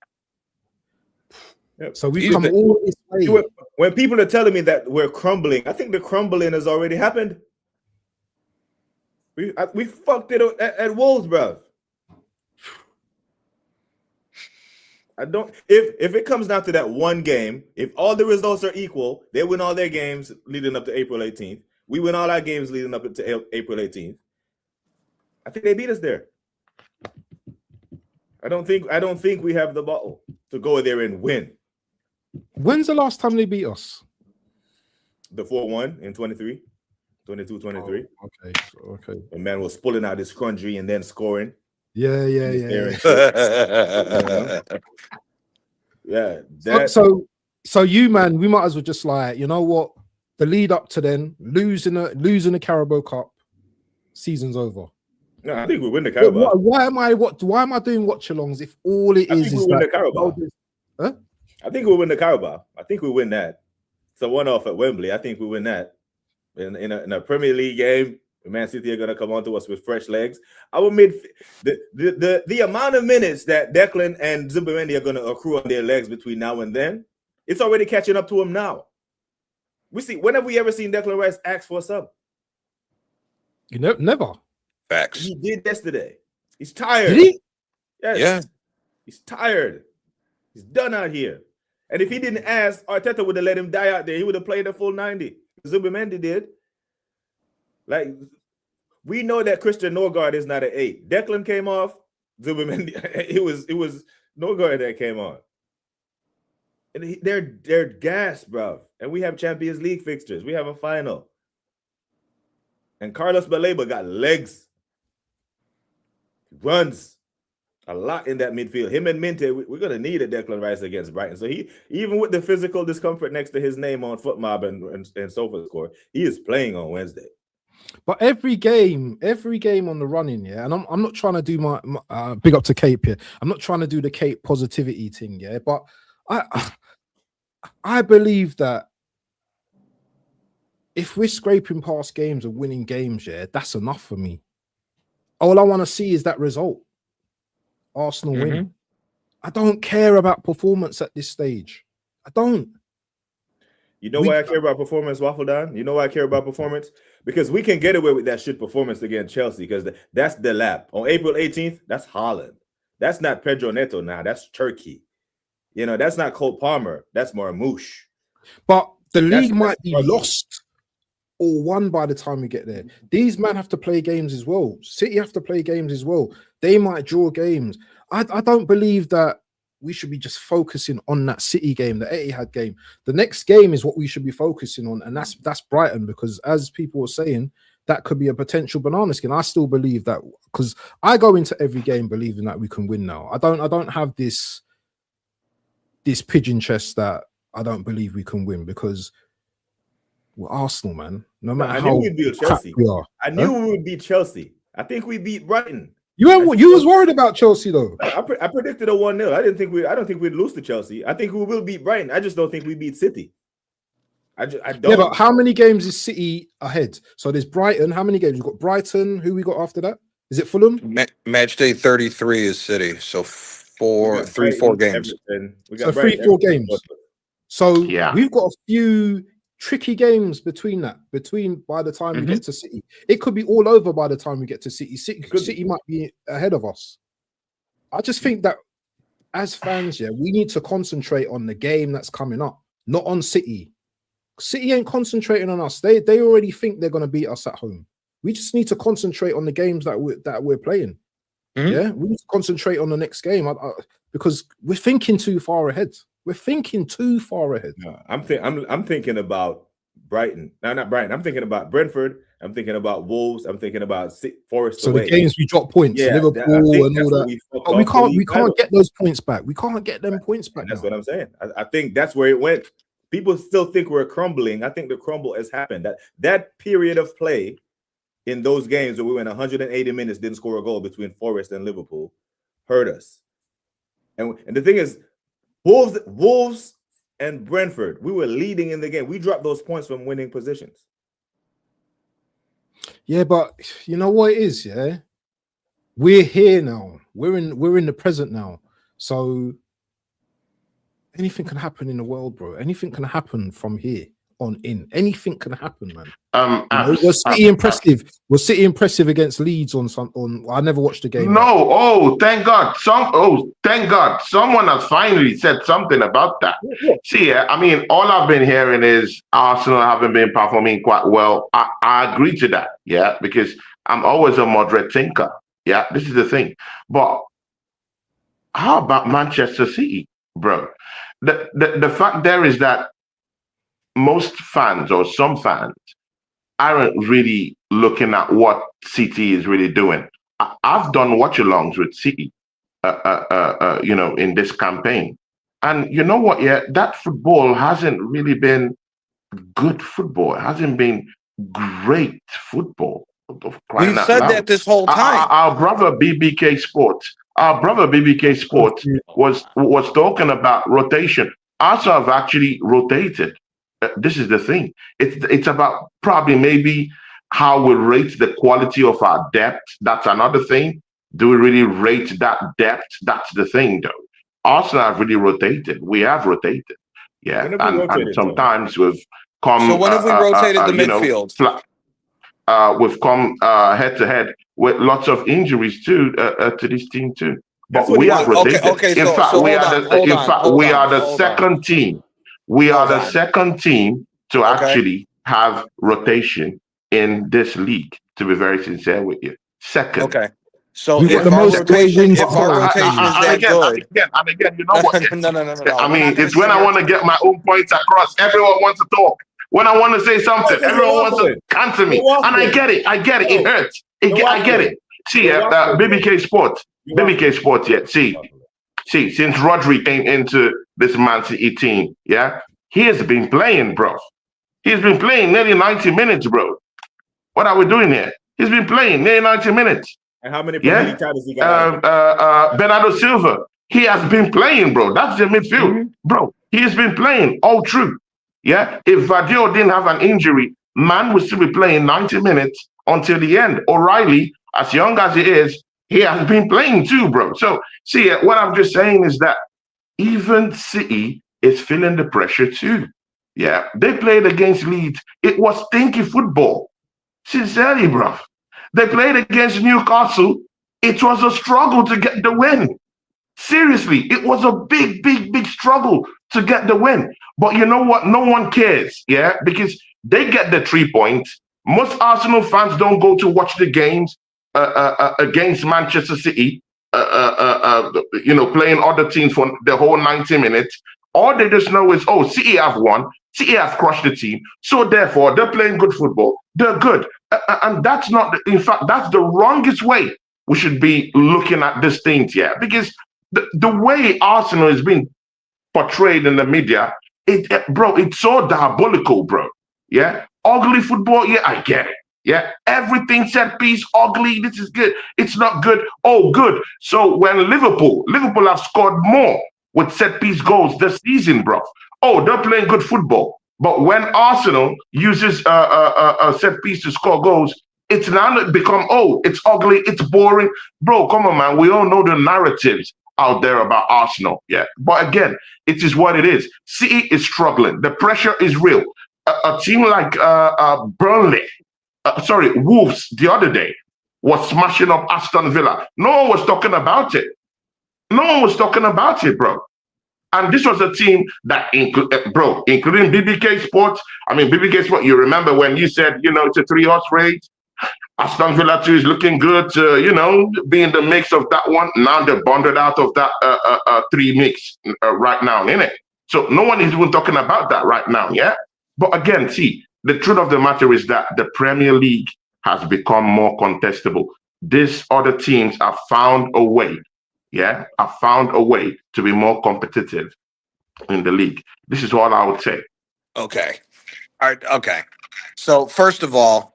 Yep. So we've come all this way. When people are telling me that we're crumbling, I think the crumbling has already happened. We fucked it at Wolves, bro. I don't. If it comes down to that one game, if all the results are equal, they win all their games leading up to April 18th. We win all our games leading up to April 18th. I think they beat us there. I don't think we have the bottle to go there and win. When's the last time they beat us? The 4-1 in 23, 22-23. Oh, okay. The man was pulling out his scrunchie and then scoring. Yeah. Yeah. So you, man, we might as well just like, you know what? The lead up to then losing the Carabao Cup, season's over. No, I think we win the Carabao. Why am I doing watch-alongs if all it is we win the Carabao? Huh? I think we'll win the Carabao. I think we win that. It's a one-off at Wembley. I think we win that. In a Premier League game, Man City are gonna come onto us with fresh legs. Our the amount of minutes that Declan and Zubimendi are gonna accrue on their legs between now and then, it's already catching up to them now. When have we ever seen Declan Rice ask for a sub? You know, never. Facts. He did yesterday. He's tired. Did he? Yes. Yeah. He's tired. He's done out here. And if he didn't ask, Arteta would have let him die out there. He would have played a full 90. Zubimendi did. Like, we know that Christian Norgard is not an 8. Declan came off. Zubimendi, it was Norgard that came on. And they're gassed, bro. And we have Champions League fixtures. We have a final. And Carlos Baleba got legs. Runs a lot in that midfield. Him and Minte, we're going to need a Declan Rice against Brighton. So he, even with the physical discomfort next to his name on FootMob and SofaScore, he is playing on Wednesday. But every game on the running, yeah, and I'm not trying to do my big up to Cape here. I'm not trying to do the Cape positivity thing, yeah, but I believe that if we're scraping past games and winning games, yeah, that's enough for me. All I want to see is that result. Arsenal win. I don't care about performance at this stage. I don't. You know why I care about performance, Waffle Don? You know why I care about performance? Because we can get away with that shit performance against Chelsea because that's the lap. On April 18th, that's Holland. That's not Pedro Neto now. That's Turkey. You know, that's not Cole Palmer. That's Marmouche. But the league might be lost or won by the time we get there. These men have to play games as well. City have to play games as well. They might draw games. I don't believe that we should be just focusing on that City game, the Etihad game. The next game is what we should be focusing on, and that's Brighton, because as people were saying, that could be a potential banana skin. I still believe that because I go into every game believing that we can win now. I don't have this pigeon chest that I don't believe we can win because we're Arsenal, man. No matter how we'd beat Chelsea. We are. I knew we would beat Chelsea. I think we beat Brighton. You was worried about Chelsea though. I predicted a 1-0. I don't think we'd lose to Chelsea. I think we will beat Brighton. I just don't think we beat City. I don't. Yeah, but how many games is City ahead? So there's Brighton. How many games? We've got Brighton. Who we got after that? Is it Fulham? Match day 33 is City. So 4 games. We got 3-4 games. So yeah, we've got a few tricky games by the time we get to City. It could be all over by the time we get to City. City might be ahead of us. I just think that as fans, yeah, we need to concentrate on the game that's coming up, not on City. City ain't concentrating on us. They already think they're going to beat us at home. We just need to concentrate on the games that we're playing. Mhm. Yeah, we need to concentrate on the next game because we're thinking too far ahead. We're thinking too far ahead. No, I'm thinking about Brighton. No, not Brighton. I'm thinking about Brentford. I'm thinking about Wolves. I'm thinking about Forest. So away. the games we drop points, Yeah, Liverpool I think and that's all where that. we fucked But we off the league can't title. get those points back. We can't get them points back. That's now. what I'm saying. I think that's where it went. People still think we're crumbling. I think the crumble has happened. That period of play in those games where we went 180 minutes, didn't score a goal between Forest and Liverpool, hurt us. And the thing is, Wolves and Brentford, we were leading in the game. We dropped those points from winning positions. Yeah, but you know what it is, yeah? We're here now. We're in the present now. So anything can happen in the world, bro. Anything can happen from here on in. Anything can happen, man. Was City impressive? Was City impressive against Leeds on I never watched the game. No, thank God. Thank God. Someone has finally said something about that. Yeah. See, I mean, all I've been hearing is Arsenal haven't been performing quite well. I agree to that, yeah, because I'm always a moderate thinker. Yeah, this is the thing. But how about Manchester City, bro? The fact there is that most fans or some fans aren't really looking at what City is really doing. I've done watch-alongs with City, in this campaign, and you know what? Yeah, that football hasn't really been good football. It hasn't been great football. We've said that this whole time. Our brother BBK Sports was talking about rotation. Arsenal have actually rotated. This is the thing. It's about probably maybe how we rate the quality of our depth. That's another thing. Do we really rate that depth? That's the thing, though. Arsenal have really rotated. We have rotated. Yeah, and sometimes we've come. So when have we rotated the midfield? We've come head to head with lots of injuries too to this team too. But we have rotated. Okay, in fact, we are the second team. We are the second team to actually have rotation in this league, to be very sincere with you. Second. Okay. So if our rotation is that good. And again, you know what? No. I mean, it's when I want to get my own points across. Everyone wants to talk. When I want to say something, everyone wants to cancel me. And I get it. It hurts. I get it. See, BBK Sports, yeah. See, since Rodri came into this Man City team, yeah, he has been playing, bro. He's been playing nearly 90 minutes, bro. What are we doing here? He's been playing nearly 90 minutes. And how many Premier titles he got? Bernardo Silva, he has been playing, bro. That's the midfield, bro. He has been playing all true. Yeah, if Vadio didn't have an injury, man would still be playing 90 minutes until the end. O'Reilly, as young as he is, he has been playing too, bro. So, see, what I'm just saying is that even City is feeling the pressure too. Yeah, they played against Leeds. It was stinky football. Sincerely, bro. They played against Newcastle. It was a struggle to get the win. Seriously, it was a big struggle to get the win. But you know what? No one cares, yeah? Because they get the 3 points. Most Arsenal fans don't go to watch the games against Manchester City, playing other teams for the whole 90 minutes. All they just know is, City have won. City have crushed the team. So therefore, they're playing good football. They're good. And that's not, in fact, that's the wrongest way we should be looking at this thing here. Because the way Arsenal is being portrayed in the media, it's so diabolical, bro. Yeah, ugly football. Yeah, I get it. Yeah, everything set piece ugly. This is good. It's not good. Oh, good. So when Liverpool have scored more with set piece goals this season, bro. Oh, they're playing good football. But when Arsenal uses a set piece to score goals, it's now become, it's ugly, it's boring. Bro, come on, man. We all know the narratives out there about Arsenal. Yeah. But again, it is what it is. City is struggling. The pressure is real. A team like Wolves the other day was smashing up Aston Villa. No one was talking about it. No one was talking about it, bro. And this was a team that, including BBK Sports. I mean, BBK Sports, you remember when you said, it's a 3-horse race? Aston Villa 2 is looking good to, be in the mix of that one. Now they're bonded out of that 3 mix right now, innit? So no one is even talking about that right now, yeah? But again, see, the truth of the matter is that the Premier League has become more contestable. These other teams have found a way, to be more competitive in the league. This is all I would say. Okay. All right. Okay. So first of all,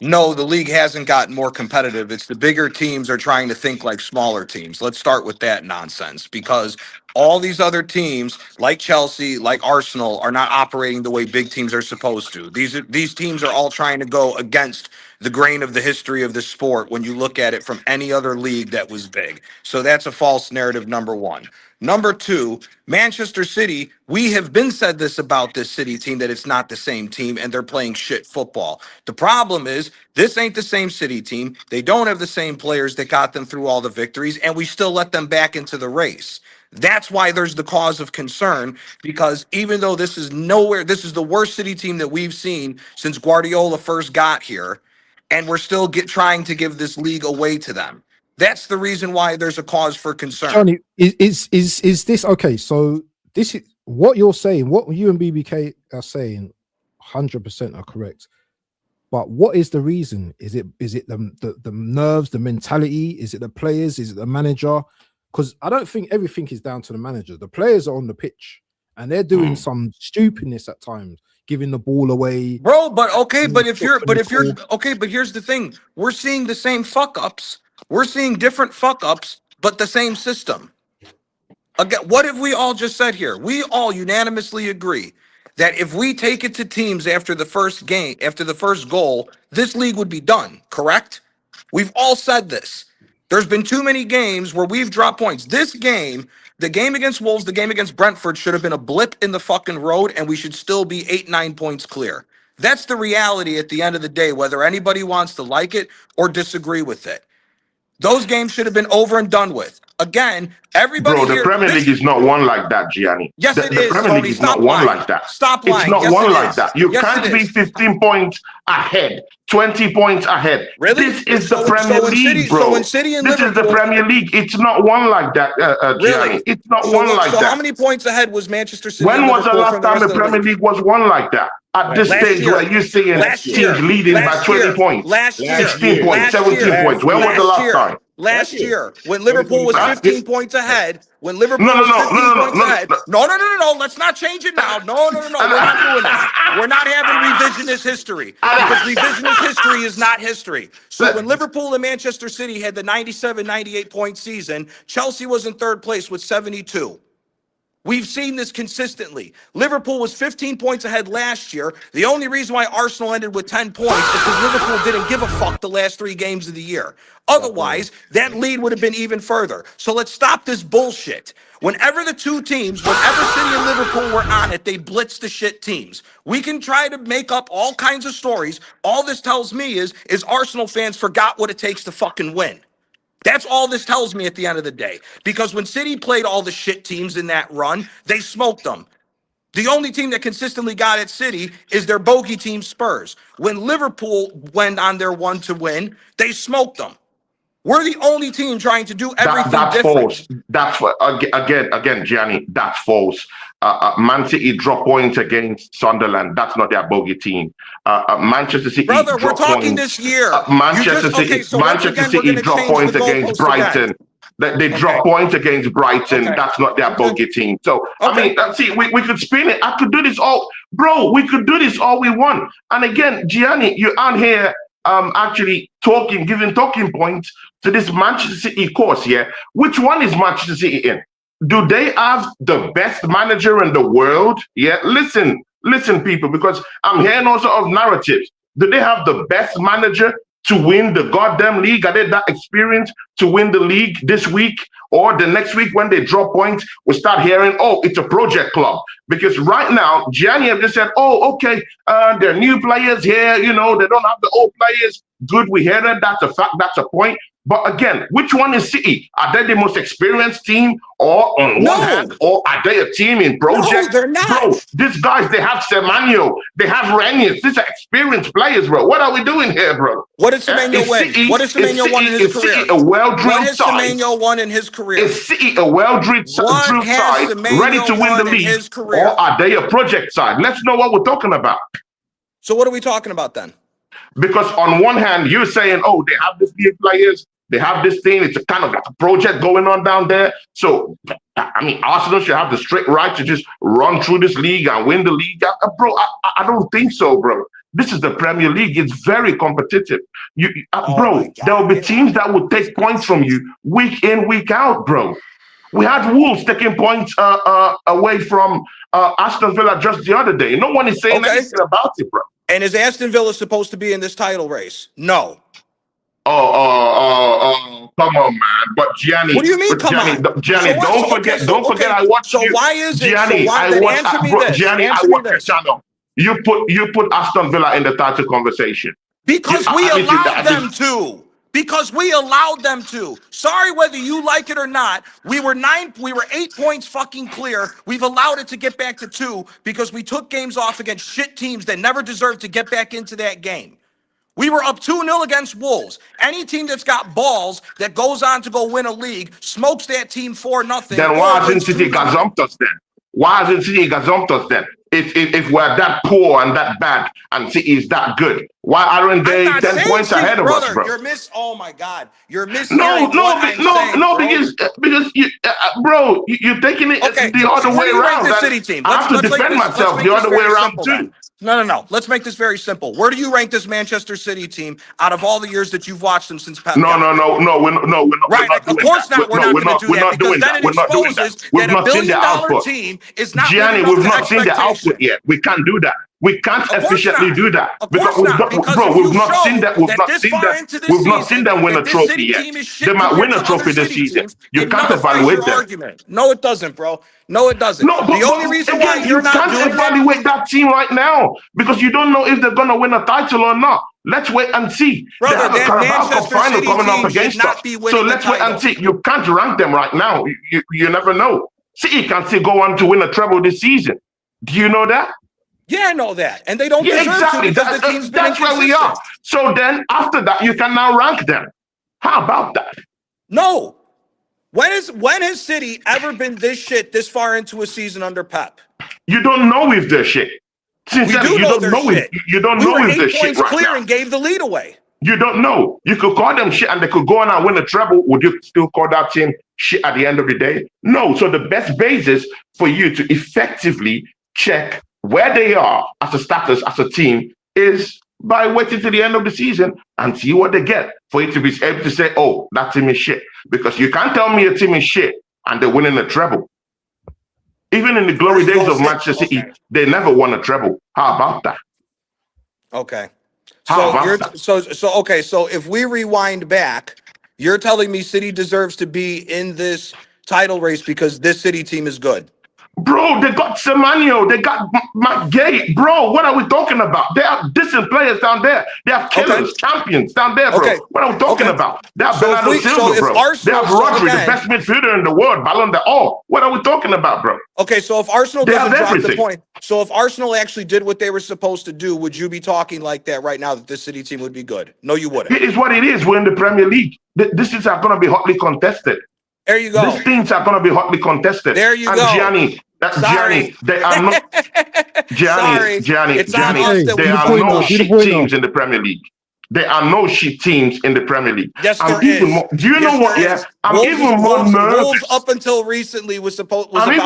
no, the league hasn't gotten more competitive. It's the bigger teams are trying to think like smaller teams. Let's start with that nonsense, because all these other teams, like Chelsea, like Arsenal, are not operating the way big teams are supposed to. These teams are all trying to go against the grain of the history of the sport when you look at it from any other league that was big. So that's a false narrative, number one. Number two, Manchester City, we have been said this about this City team, that it's not the same team and they're playing shit football. The problem is this ain't the same City team. They don't have the same players that got them through all the victories, and we still let them back into the race. That's why there's the cause of concern, because even though this is the worst City team that we've seen since Guardiola first got here, and we're still trying to give this league away to them. That's the reason why there's a cause for concern. Johnny, is this okay? So this is what you're saying. What you and BBK are saying, 100% are correct. But what is the reason? Is it the nerves, the mentality? Is it the players? Is it the manager? Because I don't think everything is down to the manager. The players are on the pitch and they're doing some stupidness at times, giving the ball away. Bro, but here's the thing. We're seeing the same fuck ups. We're seeing different fuck ups, but the same system. Again, what have we all just said here? We all unanimously agree that if we take it to teams after the first game, after the first goal, this league would be done, correct? We've all said this. There's been too many games where we've dropped points. This game, the game against Wolves, the game against Brentford should have been a blip in the fucking road, and we should still be 8-9 points clear. That's the reality at the end of the day, whether anybody wants to like it or disagree with it. Those games should have been over and done with. Again, everybody. Bro, the Premier League is not one like that, Gianni. Yes, the it is. Premier League is not one like that. Stop lying. It's not yes, one it like is. that. You can't be 15 points ahead, 20 points ahead. Really? This is the Premier League, bro. So in City and this Liverpool, is the Premier League. It's not one like that, Gianni. Really? It's not one like that. So how many points ahead was Manchester City? When was the last time the Premier League was one like that? At this stage where you're seeing teams leading by 20 points, 16 points, 17 points. When was the last time? Last year, when Liverpool was 15 points ahead, when Liverpool was 15 points ahead. No. Let's not change it now. No. We're not doing that. We're not having revisionist history, because revisionist history is not history. So when Liverpool and Manchester City had the 97-98 point season, Chelsea was in third place with 72. We've seen this consistently. Liverpool was 15 points ahead last year. The only reason why Arsenal ended with 10 points is because Liverpool didn't give a fuck the last 3 games of the year. Otherwise, that lead would have been even further. So let's stop this bullshit. Whenever the two teams, whenever City and Liverpool were on it, they blitzed the shit teams. We can try to make up all kinds of stories. All this tells me is Arsenal fans forgot what it takes to fucking win. That's all this tells me at the end of the day. Because when City played all the shit teams in that run, they smoked them. The only team that consistently got at City is their bogey team, Spurs. When Liverpool went on their one to win, they smoked them. We're the only team trying to do everything that's different. False. That's again, Gianni. That's false. Man City dropped points against Sunderland. That's not their bogey team. Manchester City. Brother, we're talking points. this year. Manchester City dropped points against Brighton. They dropped points against Brighton. Okay. That's not their bogey team. So I mean, see, we could spin it. I could do this all, bro. We could do this all we want. And again, Gianni, you're on here. Actually giving talking points to this Manchester City course, yeah? Which one is Manchester City in? Do they have the best manager in the world? Yeah, listen, people, because I'm hearing all sorts of narratives. Do they have the best manager to win the goddamn league? Are they that experienced to win the league this week or the next week when they drop points, we start hearing, oh, it's a project club. Because right now, Gianni have just said, oh, okay, there are new players here, they don't have the old players. Good, we hear that. That's a fact, that's a point. But again, which one is City? Are they the most experienced team, or on one hand, or are they a team in project? No, they're not. Bro, these guys, they have Semenyo, they have Renius. These are experienced players, bro. What are we doing here, bro? What did Semenyo win? What has Semenyo won in his career? City a well-drilled what has side? Semenyo won in his career? Is City a well-drilled side, ready to win the league, or are they a project side? Let's know what we're talking about. So what are we talking about then? Because on one hand, you're saying, oh, they have these new players, they have this thing, it's a kind of like a project going on down there. So, I mean, Arsenal should have the straight right to just run through this league and win the league. Bro, I don't think so, bro. This is the Premier League. It's very competitive. Bro, there will be teams that will take points from you week in, week out, bro. We had Wolves taking points away from Aston Villa just the other day. No one is saying anything about it, bro. And is Aston Villa supposed to be in this title race? No. Come on, man. But Gianni, what do you mean? Come on, Gianni. Don't forget. I watched you. So why is it? Gianni? I watched. Gianni, I watched your channel. You put Aston Villa in the title conversation because we allowed them to. Because we allowed them to. Sorry whether you like it or not. We were 8 points fucking clear. We've allowed it to get back to 2 because we took games off against shit teams that never deserved to get back into that game. We were up 2-0 against Wolves. Any team that's got balls that goes on to go win a league smokes that team 4-0. Then why hasn't City gazumped us then? Why hasn't City gazumped us then? If we're that poor and that bad and City is that good, why aren't they 10 points ahead of us, bro? Oh my God, you're missing. Because you, bro, you're taking it the other way around. The City team. I have to defend myself the other way around too. No. Let's make this very simple. Where do you rank this Manchester City team out of all the years that you've watched them since Pep? No. We're not. Right, of course not. We're not going to do that because then it exposes that $1 billion team is not. Gianni, we've not seen the output yet. We can't do that. We can't efficiently do that because we've not seen that. We've not seen them win a trophy yet. They might win a trophy this season. You can't evaluate them. No, it doesn't, bro. No, it doesn't. No, the only reason why you're not doing can't evaluate that team right now because you don't know if they're gonna win a title or not. Let's wait and see. Brother, they have a Carabao Cup final coming up against us. So let's wait and see. You can't rank them right now. You never know. City can still go on to win a treble this season. Do you know that? Yeah, I know that. And they don't deserve exactly. to because the team's been that's where we are. So then after that, you can now rank them. How about that? No. When has City ever been this shit this far into a season under Pep? You don't know if they're shit. Sincerely, you don't know if they're shit right clear now. And gave the lead away. You don't know. You could call them shit and they could go on and win a treble. Would you still call that team shit at the end of the day? No. So the best basis for you to effectively check where they are as a status, as a team, is by waiting to the end of the season and see what they get for you to be able to say, oh, that team is shit. Because you can't tell me a team is shit and they're winning a treble. Even in the glory days of Manchester City, they never won a treble. How about that? Okay. So if we rewind back, you're telling me City deserves to be in this title race because this City team is good. Bro, they got Semenyo, they got McGay. Bro, what are we talking about? They have decent players down there. They have killers, champions down there, bro. Okay. What are we talking about? They have Bernardo Silva, bro. They have Rodri, the best midfielder in the world, Ballon d'Or. What are we talking about, bro? Okay, so if Arsenal doesn't drop the point, so if Arsenal actually did what they were supposed to do, would you be talking like that right now that this City team would be good? No, you wouldn't. It is what it is. We're in the Premier League. This is going to be hotly contested. There you go. These things are going to be hotly contested. There you go. Gianni, they are not. Gianni, there are no shit teams in the Premier League. There are no shit teams in the Premier League. Yes, there is. Do you know what? Yeah, I'm even more nervous. Wolves up until recently was about to break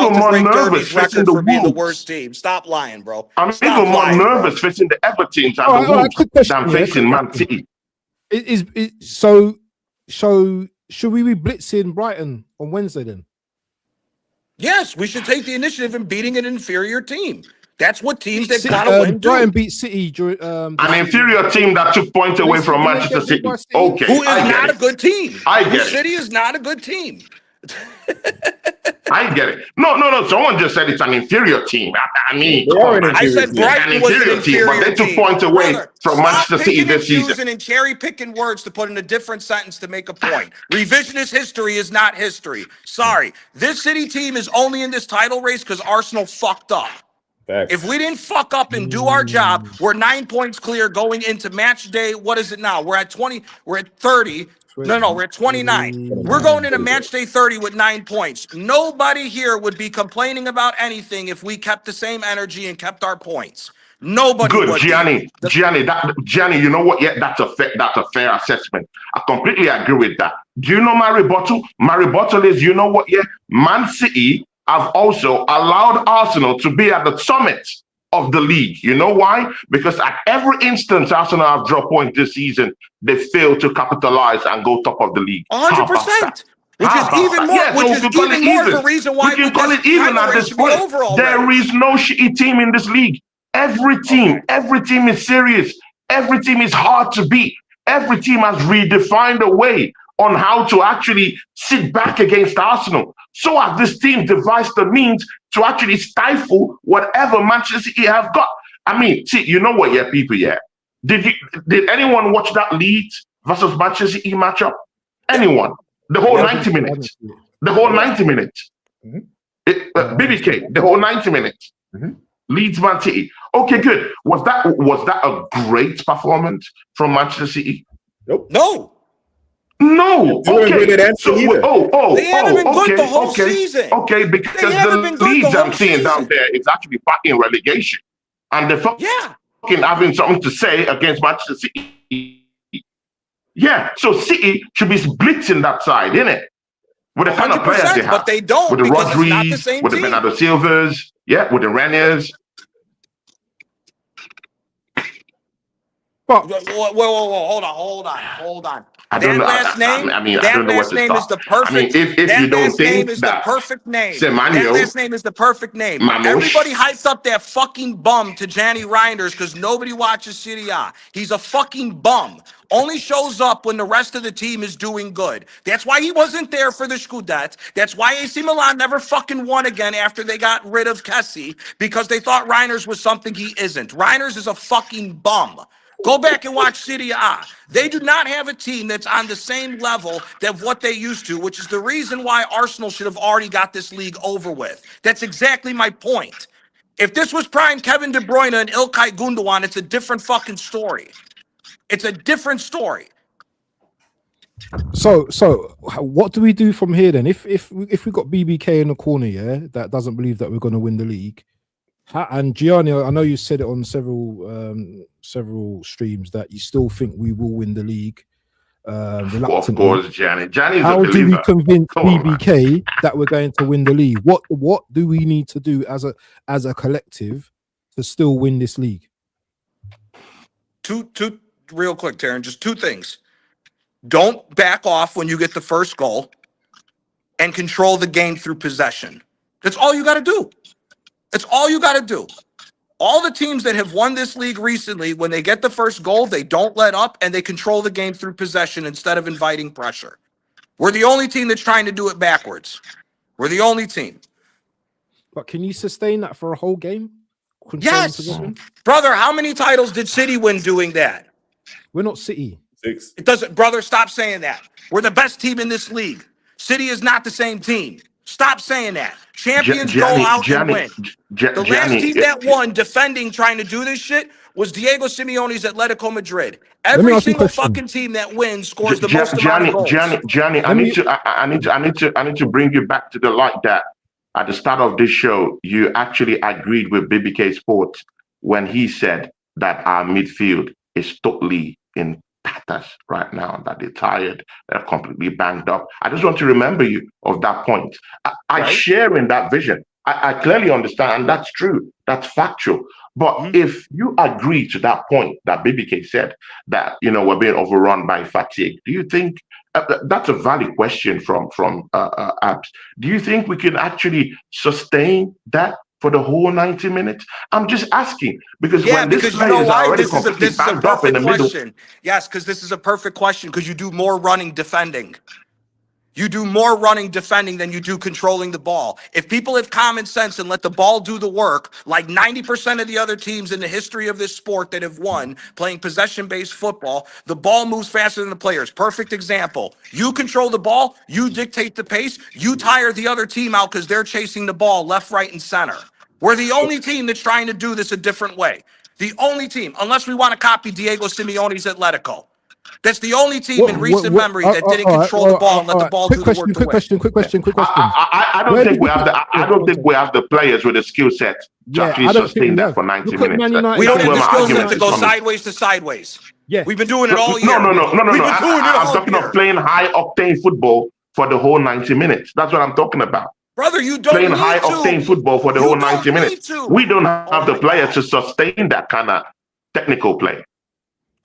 Derby's record for being the worst team. Stop lying, bro. I'm even more nervous facing the Evertons and the Wolves than facing Man City. So should we be blitzing Brighton on Wednesday then? Yes, we should take the initiative in beating an inferior team. That's what teams that City, gotta win do. Brighton beat City during An inferior team that took points away from Manchester City. Okay, Who is I get not it. a good team. I get it. City is not a good team. I get it. No. Someone just said it's an inferior team. I mean, They are an I said inferior team. Brighton was an inferior but they took points away from Manchester City this season. Using and cherry picking words to put in a different sentence to make a point. Revisionist history is not history. Sorry, this City team is only in this title race because Arsenal fucked up. Facts. If we didn't fuck up and do our job, we're 9 points clear going into match day. What is it now? We're at 20. We're at 30. No, we're at 29. We're going into match day 30 with 9 points. Nobody here would be complaining about anything if we kept the same energy and kept our points. Nobody Good, would. Gianni. Gianni, you know what? Yeah, that's a fair assessment. I completely agree with that. Do you know my rebuttal? My rebuttal is, you know what? Yeah, Man City have also allowed Arsenal to be at the summit of the league. You know why? Because at every instance Arsenal have dropped points this season, they failed to capitalize and go top of the league. 100%. Which is even more. Which is even more of the reason why we can call it even at this point. There is no shitty team in this league. Every team is serious. Every team is hard to beat. Every team has redefined a way on how to actually sit back against Arsenal. So have this team devised the means to actually stifle whatever Manchester City have got. I mean, see, you know what, yeah, people, yeah. Did anyone watch that Leeds versus Manchester City matchup? Anyone? The whole 90 minutes. The whole 90 minutes. BBK, the whole 90 minutes. Leeds Man City. Okay, good. Was that a great performance from Manchester City? Nope. No. Okay. They haven't been good the whole season. Okay, because the Leeds I'm seeing down there is actually fighting relegation, and they're fucking having something to say against Manchester City. Yeah, so City should be blitzing that side, innit? With the kind of players they have, but they don't. With the Rodriguez, with the Bernardo Silvas, with the Reniers. Whoa, hold on. I don't know. That last name is the perfect. If you don't think is the perfect name. That last name is the perfect name. Everybody hyped up that fucking bum to Gianni Reinders because nobody watches Serie A. He's a fucking bum. Only shows up when the rest of the team is doing good. That's why he wasn't there for the Scudetto. That's why AC Milan never fucking won again after they got rid of Kessie, because they thought Reinders was something he isn't. Reinders is a fucking bum. Go back and watch Serie A. They do not have a team that's on the same level of what they used to, which is the reason why Arsenal should have already got this league over with. That's exactly my point. If this was prime Kevin De Bruyne and Ilkay Gundogan, it's a different fucking story. It's a different story. So what do we do from here then? If we got BBK in the corner, that doesn't believe that we're going to win the league. And Gianni, I know you said it on several streams that you still think we will win the league. Of course, Gianni's how a believer. Do we convince BBK that we're going to win the league? What do we need to do as a collective to still win this league? Two real quick, Taryn, just two things. Don't back off when you get the first goal, and control the game through possession. That's all you got to do. That's all you got to do. All the teams that have won this league recently, when they get the first goal, they don't let up and they control the game through possession instead of inviting pressure. We're the only team that's trying to do it backwards. We're the only team. But can you sustain that for a whole game? Yes. Brother, how many titles did City win doing that? We're not City. 6. It doesn't, brother, stop saying that. We're the best team in this league. City is not the same team. Stop saying that. Champions go out and win. The last team that won defending trying to do this shit was Diego Simeone's Atletico Madrid. Every single fucking team that wins scores the most amount of goals. Gianni, I need to bring you back to the light that at the start of this show, you actually agreed with BBK Sports when he said that our midfield is totally in tatters right now, that they're tired, they're completely banged up. I just want to remember you of that point. I share in that vision. I clearly understand, and that's true. That's factual. But if you agree to that point that BBK said, that we're being overrun by fatigue, do you think that's a valid question from Abs? Do you think we can actually sustain that for the whole 90 minutes? I'm just asking because when this because you play know is why? already This is a completely banged up in the perfect middle. question. Yes, because this is a perfect question because you do more running defending. You do more running defending than you do controlling the ball. If people have common sense and let the ball do the work, like 90% of the other teams in the history of this sport that have won playing possession-based football, the ball moves faster than the players. Perfect example. You control the ball, you dictate the pace, you tire the other team out because they're chasing the ball left, right, and center. We're the only team that's trying to do this a different way. The only team, unless we want to copy Diego Simeone's Atletico. That's the only team in recent memory that didn't control the ball and let the ball do the work. Quick question. I don't think we have the. I don't think we have the players with the skill set to actually sustain that for 90 minutes. We don't have the skill set argument to is go coming. sideways to sideways. Yeah, we've been doing it all year. No. We've been doing it I'm all talking year. of playing high octane football for the whole 90 minutes. That's what I'm talking about. Brother, you don't Playing need high to. octane football for the You whole don't 90 minutes. need to. We don't have the my players God. to sustain that kind of technical play.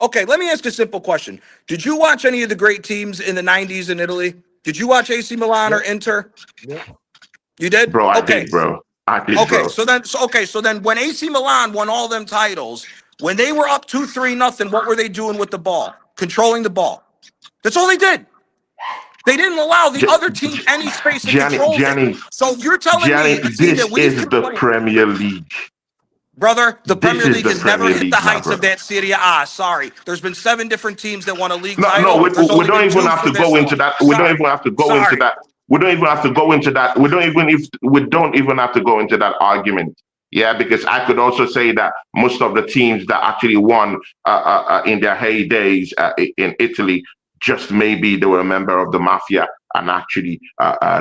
Okay, let me ask a simple question. Did you watch any of the great teams in the 90s in Italy? Did you watch AC Milan or Inter? Yeah. You did? Bro, I Okay. did, bro. Okay, so then when AC Milan won all them titles, when they were up 2-3-0, what were they doing with the ball? Controlling the ball. That's all they did. They didn't allow the other team any space to control it. So you're telling me this that we've is the Premier League. Brother, the Premier League has never hit the heights bro. of that Serie A. Sorry. There's been 7 different teams that won a league No, title. we don't even have to go into that. We don't even have to go into that. We don't even have to go into that. We don't even have to go into that argument. Yeah, because I could also say that most of the teams that actually won in their heydays in Italy, just maybe they were a member of the mafia, and actually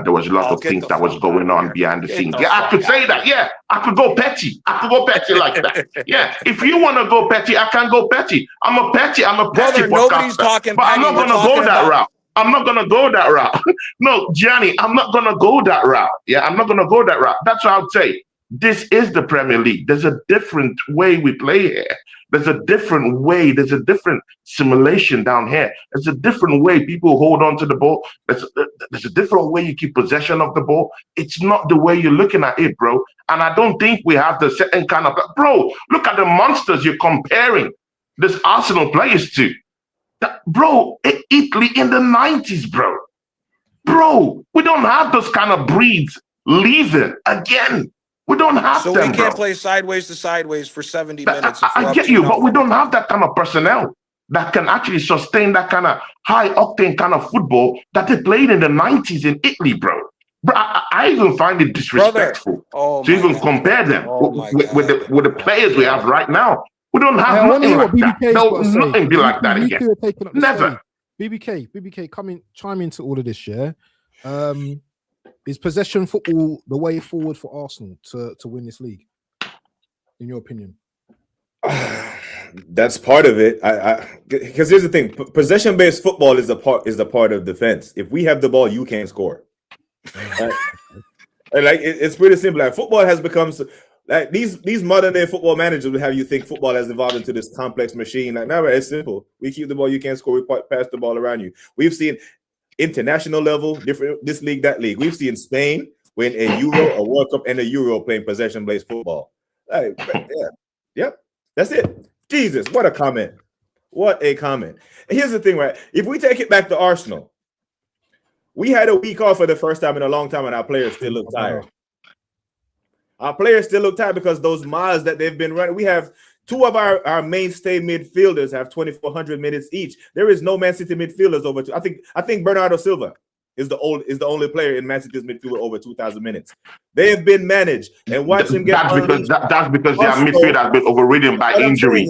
there was a lot of things that was going on behind the scenes. Yeah, I could say that. Yeah, I could go petty. I could go petty like that. Yeah, if you want to go petty, I can go petty. I'm a petty Brother, nobody's talking but petty. I'm not going to go that route. I'm not going to go that route. No, Gianni, I'm not going to go that route. Yeah, I'm not going to go that route. That's what I would say. This is the Premier League. There's a different way we play here. There's a different way. There's a different simulation down here. There's a different way people hold on to the ball. There's a different way you keep possession of the ball. It's not the way you're looking at it, bro. And I don't think we have the certain kind of... Bro, look at the monsters you're comparing this Arsenal players to. Bro, Italy in the 90s, bro. Bro, we don't have those kind of breeds leaving again. We don't have them, So we can't bro. play sideways to sideways for 70 minutes. I get you, but we don't have that kind of personnel that can actually sustain that kind of high-octane kind of football that they played in the 90s in Italy, bro. Bro, I even find it disrespectful to even compare them with the players we have right now. We don't have nothing like that. There'll nothing be like that again. Never. BBK, chime into all of this, yeah? Is possession football the way forward for Arsenal to win this league, in your opinion? That's part of it. Because here's the thing: possession-based football is a part of defense. If we have the ball, you can't score. Right? It's pretty simple. Like, football has become like these modern day football managers would have you think football has evolved into this complex machine. Like, no, it's simple. We keep the ball, you can't score. We pass the ball around you. We've seen international level, different this league, that league. We've seen Spain win a Euro, a World Cup, and a Euro playing possession-based football. Like, yep, that's it. Jesus, what a comment! What a comment! And here's the thing, right? If we take it back to Arsenal, we had a week off for the first time in a long time, and our players still look tired. Our players still look tired because those miles that they've been running. We have 2 of our mainstay midfielders have 2,400 minutes each. There is no Man City midfielders over 2. I think Bernardo Silva is the only player in Man City's midfield over 2,000 minutes. They have been managed, and watch them get. That's because their midfield has been overridden by injuries.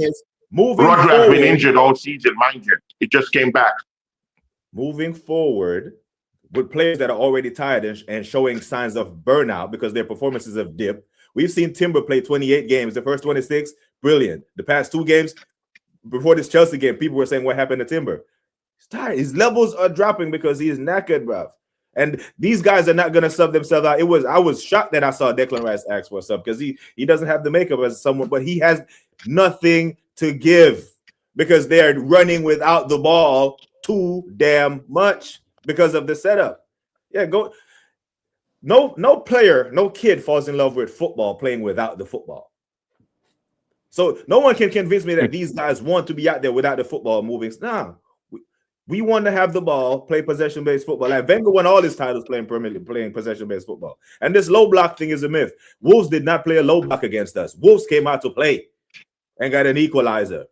Rodri has been injured all season, mind you. It just came back. Moving forward, with players that are already tired and showing signs of burnout because their performances have dipped. We've seen Timber play 28 games. The first 26, brilliant. The past 2 games, before this Chelsea game, people were saying, what happened to Timber? He's tired. His levels are dropping because he is knackered, bruv. And these guys are not going to sub themselves out. I was shocked that I saw Declan Rice ask for a sub because he doesn't have the makeup as someone, but he has nothing to give because they're running without the ball too damn much because of the setup. Yeah, go. no player, no kid falls in love with football playing without the football. So no one can convince me that these guys want to be out there without the football moving. Nah, we want to have the ball, play possession-based football. Like Wenger won all his titles playing possession-based football. And this low block thing is a myth. Wolves did not play a low block against us. Wolves came out to play and got an equalizer.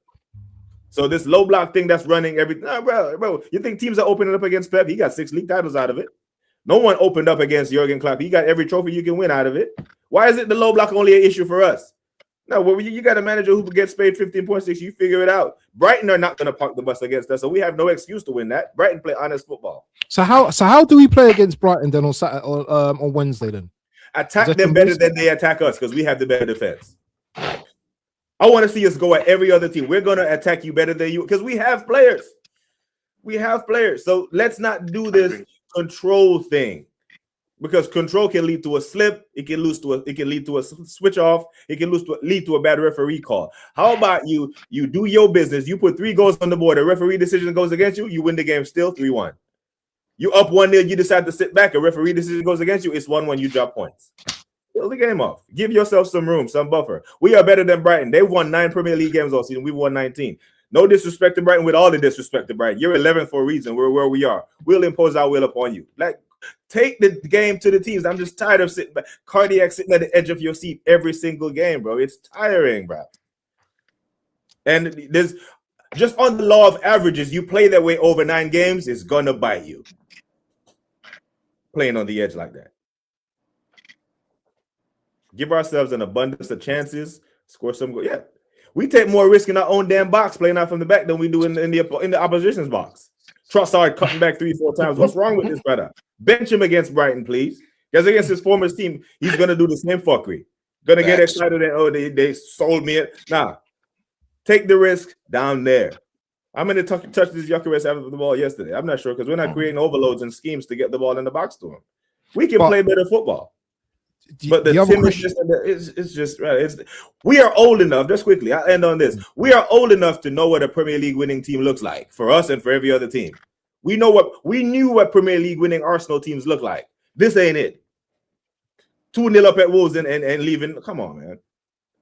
So this low block thing that's running everything. Nah, bro, you think teams are opening up against Pep? He got 6 league titles out of it. No one opened up against Jurgen Klopp. He got every trophy you can win out of it. Why is it the low block only an issue for us? No, well, you got a manager who gets paid 15.6. You figure it out. Brighton are not going to park the bus against us, so we have no excuse to win that. Brighton play honest football. So how do we play against Brighton then on Saturday on Wednesday then? Attack them better than they attack us because we have the better defense. I want to see us go at every other team. We're going to attack you better than you because we have players. We have players. So let's not do this control thing. Because control can lead to a slip, it can lead to a switch off, it can lead to a bad referee call. How about you do your business, you put 3 goals on the board, a referee decision goes against you, you win the game still 3-1. You up 1-0, you decide to sit back, a referee decision goes against you, it's 1-1, you drop points. Kill the game off. Give yourself some room, some buffer. We are better than Brighton. They've won 9 Premier League games all season, we've won 19. No disrespect to Brighton with all the disrespect to Brighton. You're 11th for a reason. We're where we are. We'll impose our will upon you. Like, take the game to the teams. I'm just tired of sitting at the edge of your seat every single game, bro. It's tiring, bro. And there's just on the law of averages, you play that way over 9 games, it's gonna bite you. Playing on the edge like that. Give ourselves an abundance of chances, score some goals. Yeah. We take more risk in our own damn box playing out from the back than we do in the opposition's box. Trossard cutting back 3-4 times. What's wrong with this brother? Bench him against Brighton, please. Because against his former team, he's going to do the same fuckery. Going to get excited and, oh, they sold me it. Nah. Take the risk down there. I'm going to touch this Gyökeres after the ball yesterday. I'm not sure because we're not creating overloads and schemes to get the ball in the box to him. We can play better football. But the timidness it's just right. We are old enough. Just quickly, I'll end on this. We are old enough to know what a Premier League winning team looks like for us and for every other team. We knew what Premier League winning Arsenal teams look like. This ain't it. 2-0 up at Wolves and leaving. Come on, man.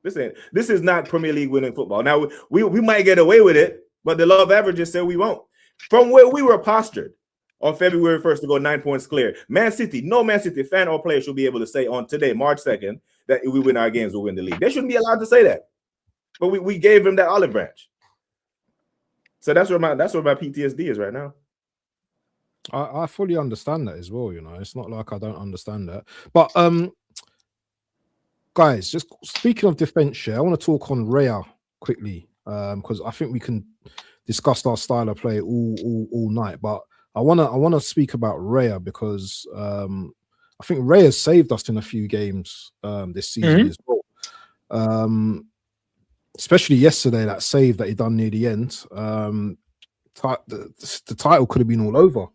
This is not Premier League winning football. Now we might get away with it, but the law of averages said we won't. From where we were postured on February 1st to go 9 points clear. Man City, no Man City fan or player should be able to say on today, March 2nd, that if we win our games, we'll win the league. They shouldn't be allowed to say that. But we gave him that olive branch. So that's where my PTSD is right now. I fully understand that as well, you know. It's not like I don't understand that. But guys, just speaking of defense share, I want to talk on Raya quickly. Because I think we can discuss our style of play all night. But I wanna speak about Raya because I think Raya saved us in a few games this season as well. Especially yesterday, that save that he done near the end. The title could have been all over.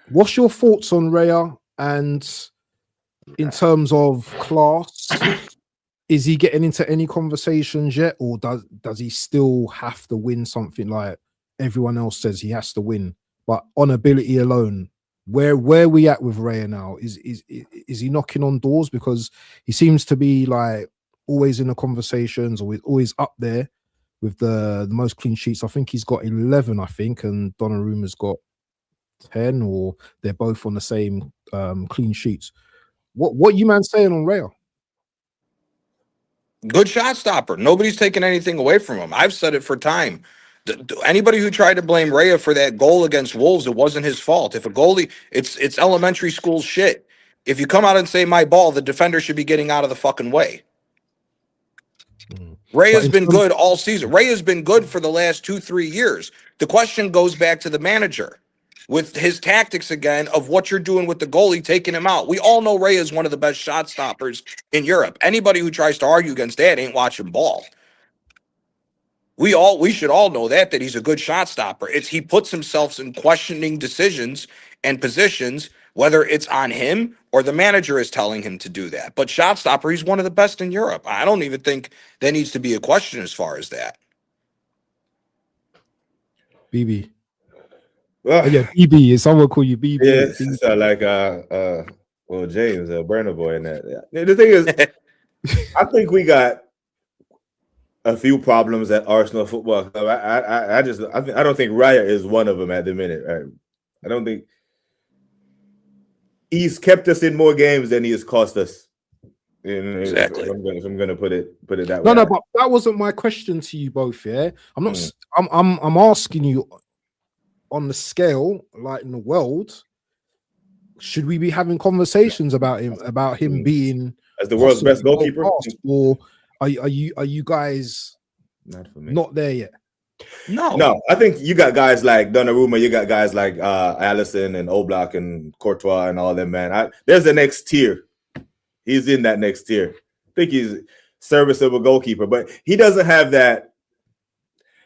What's your thoughts on Raya? And in terms of class, is he getting into any conversations yet, or does he still have to win something like everyone else says he has to win? But on ability alone, where we at with Raya now? Is he knocking on doors? Because he seems to be like always in the conversations, or always up there with the most clean sheets. I think he's got 11, I think, and Donnarumma's got 10, or they're both on the same clean sheets. What you man saying on Raya? Good shot stopper. Nobody's taking anything away from him. I've said it for time. Anybody who tried to blame Raya for that goal against Wolves, it wasn't his fault. If a goalie, it's elementary school shit. If you come out and say my ball, the defender should be getting out of the fucking way. Raya's been good all season. Raya's been good for the last 2-3 years. The question goes back to the manager with his tactics again of what you're doing with the goalie, taking him out. We all know Raya is one of the best shot stoppers in Europe. Anybody who tries to argue against that ain't watching ball. We should all know that he's a good shot stopper. He puts himself in questioning decisions and positions, whether it's on him or the manager is telling him to do that. But shot stopper, he's one of the best in Europe. I don't even think there needs to be a question as far as that. BB. Oh, yeah, BB. Someone call you BB. Yeah, it's like well, James, Burner Boy, and that. Yeah. The thing is, I think we got a few problems at Arsenal Football Club. I don't think Raya is one of them at the minute. I don't think he's kept us in more games than he has cost us. Exactly. If I'm gonna put it that No, way. no, but that wasn't my question to you both. Yeah, I'm not. I'm asking you on the scale, like in the world. Should we be having conversations about him being as the world's best goalkeeper, or are you guys not for me? Not there yet. No. I think you got guys like Donnarumma, you got guys like Allison and Oblak and Courtois and all them, man. There's the next tier. He's in that next tier. I think he's serviceable goalkeeper, but he doesn't have that.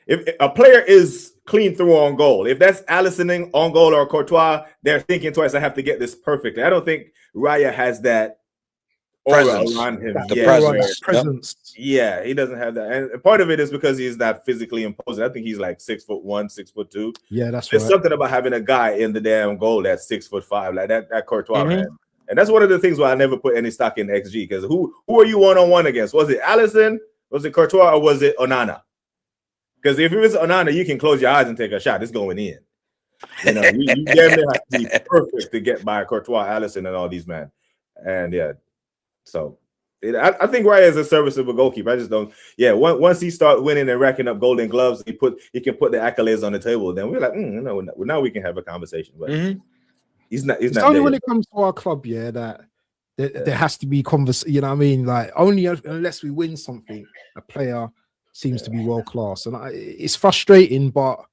If a player is clean through on goal, if that's Allison on goal or Courtois, they're thinking twice. I have to get this perfectly. I don't think Raya has that presence around him. Presence. Yeah, he doesn't have that, and part of it is because he's not physically imposing. I think he's like 6'1", 6'2". Yeah, that's There's right. something about having a guy in the damn goal that's 6'5", like that Courtois man. And that's one of the things why I never put any stock in XG, because who are you one-on-one against? Was it Allison? Was it Courtois? Or was it Onana? Because if it was Onana, you can close your eyes and take a shot. It's going in. You know, you damn near have to be perfect to get by Courtois, Allison, and all these men. And yeah, so I think Raya is a serviceable goalkeeper. I just don't. Yeah, once he starts winning and racking up Golden Gloves, he can put the accolades on the table. Then we're like, now we can have a conversation. But he's not. It's only when it comes to our club, that there has to be conversation. You know what I mean? Like only unless we win something, a player seems to be world class, and it's frustrating, but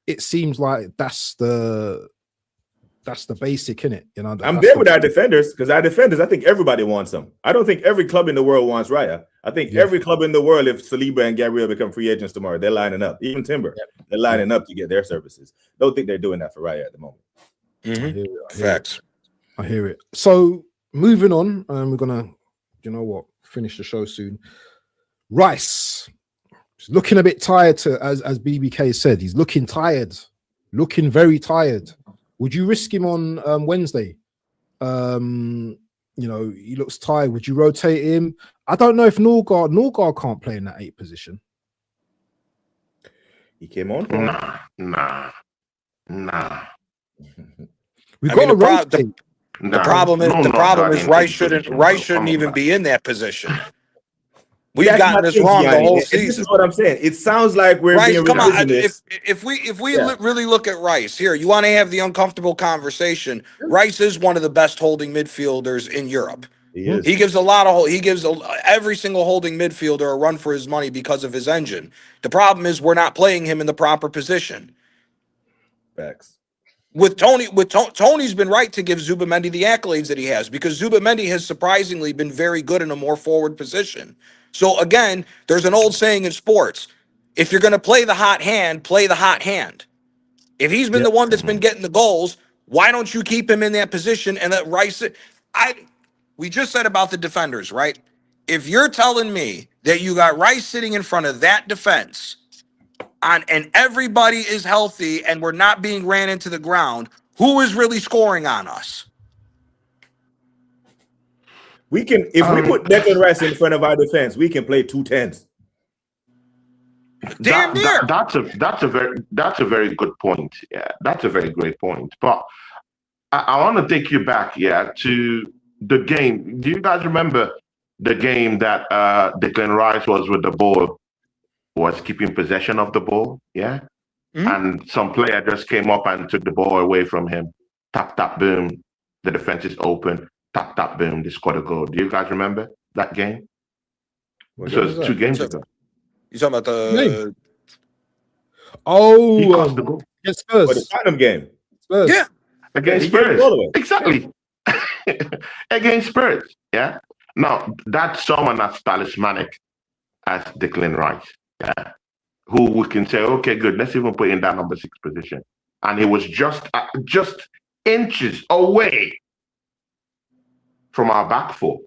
it seems like that's the basic, innit? You know, I'm there with our defenders, because our defenders, I think everybody wants them. I don't think every club in the world wants Raya. I think every club in the world, if Saliba and Gabriel become free agents tomorrow, they're lining up. Even Timber, they're lining up to get their services. Don't think they're doing that for Raya at the moment. Facts. I hear it. So moving on, we're gonna, finish the show soon. Rice, he's looking a bit tired. As BBK said, he's looking tired, looking very tired. Would you risk him on Wednesday? He looks tired. Would you rotate him? I don't know if Norgard can't play in that 8 position. He came on. Nah. We've got to rotate. The problem is Rice shouldn't even be in that position. We've gotten this wrong the whole season. This is what I'm saying. It sounds like we're Rice. being Come on, revisionist. if we really look at Rice here, you want to have the uncomfortable conversation. Rice is one of the best holding midfielders in Europe. He gives every single holding midfielder a run for his money because of his engine. The problem is we're not playing him in the proper position. Facts. Tony's been right to give Zubamendi the accolades that he has, because Zubamendi has surprisingly been very good in a more forward position. So again, there's an old saying in sports: if you're going to play the hot hand, play the hot hand. If he's been the one that's been getting the goals, why don't you keep him in that position and let Rice? We just said about the defenders, right? If you're telling me that you got Rice sitting in front of that defense, and everybody is healthy and we're not being ran into the ground, who is really scoring on us? We can, if we put Declan Rice in front of our defense, we can play 2 10s. Damn near. That's a very good point. Yeah, that's a very great point. But I want to take you back, to the game. Do you guys remember the game that Declan Rice was with the ball, was keeping possession of the ball? Yeah. And some player just came up and took the ball away from him. Tap, tap, boom. The defense is open. Tap, tap, boom. They scored a goal. Do you guys remember that game? This was 2 games ago. You talking about the? Against Spurs. For the Tottenham game. Spurs. Yeah. Against Spurs. Exactly. Against Spurs. Yeah. Now, that's someone that's talismanic as Declan Rice. Yeah. Who we can say, okay, good, let's even put in that number 6 position. And he was just inches away from our back 4.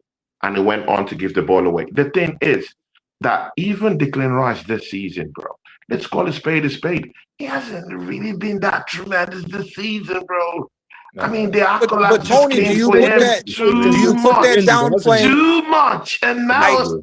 And he went on to give the ball away. The thing is that even Declan Rice this season, bro, let's call a spade a spade. He hasn't really been that tremendous this season, bro. I mean, the But accolades just Tony, do came you for put him that? too Do you put that much, down playing? too much, and now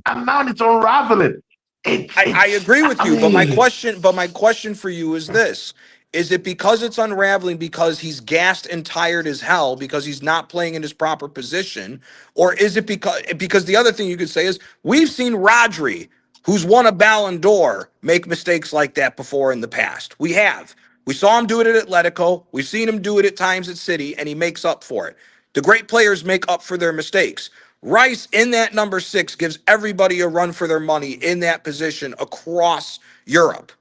it's unraveling. I agree with you, but my mean, question for you is this: is it because it's unraveling because he's gassed and tired as hell because he's not playing in his proper position, or is it because the other thing you could say is we've seen Rodri, who's won a Ballon d'Or, make mistakes like that before in the past. We have. We saw him do it at Atletico. We've seen him do it at times at City, and he makes up for it. The great players make up for their mistakes. Rice in that number 6 gives everybody a run for their money in that position across Europe.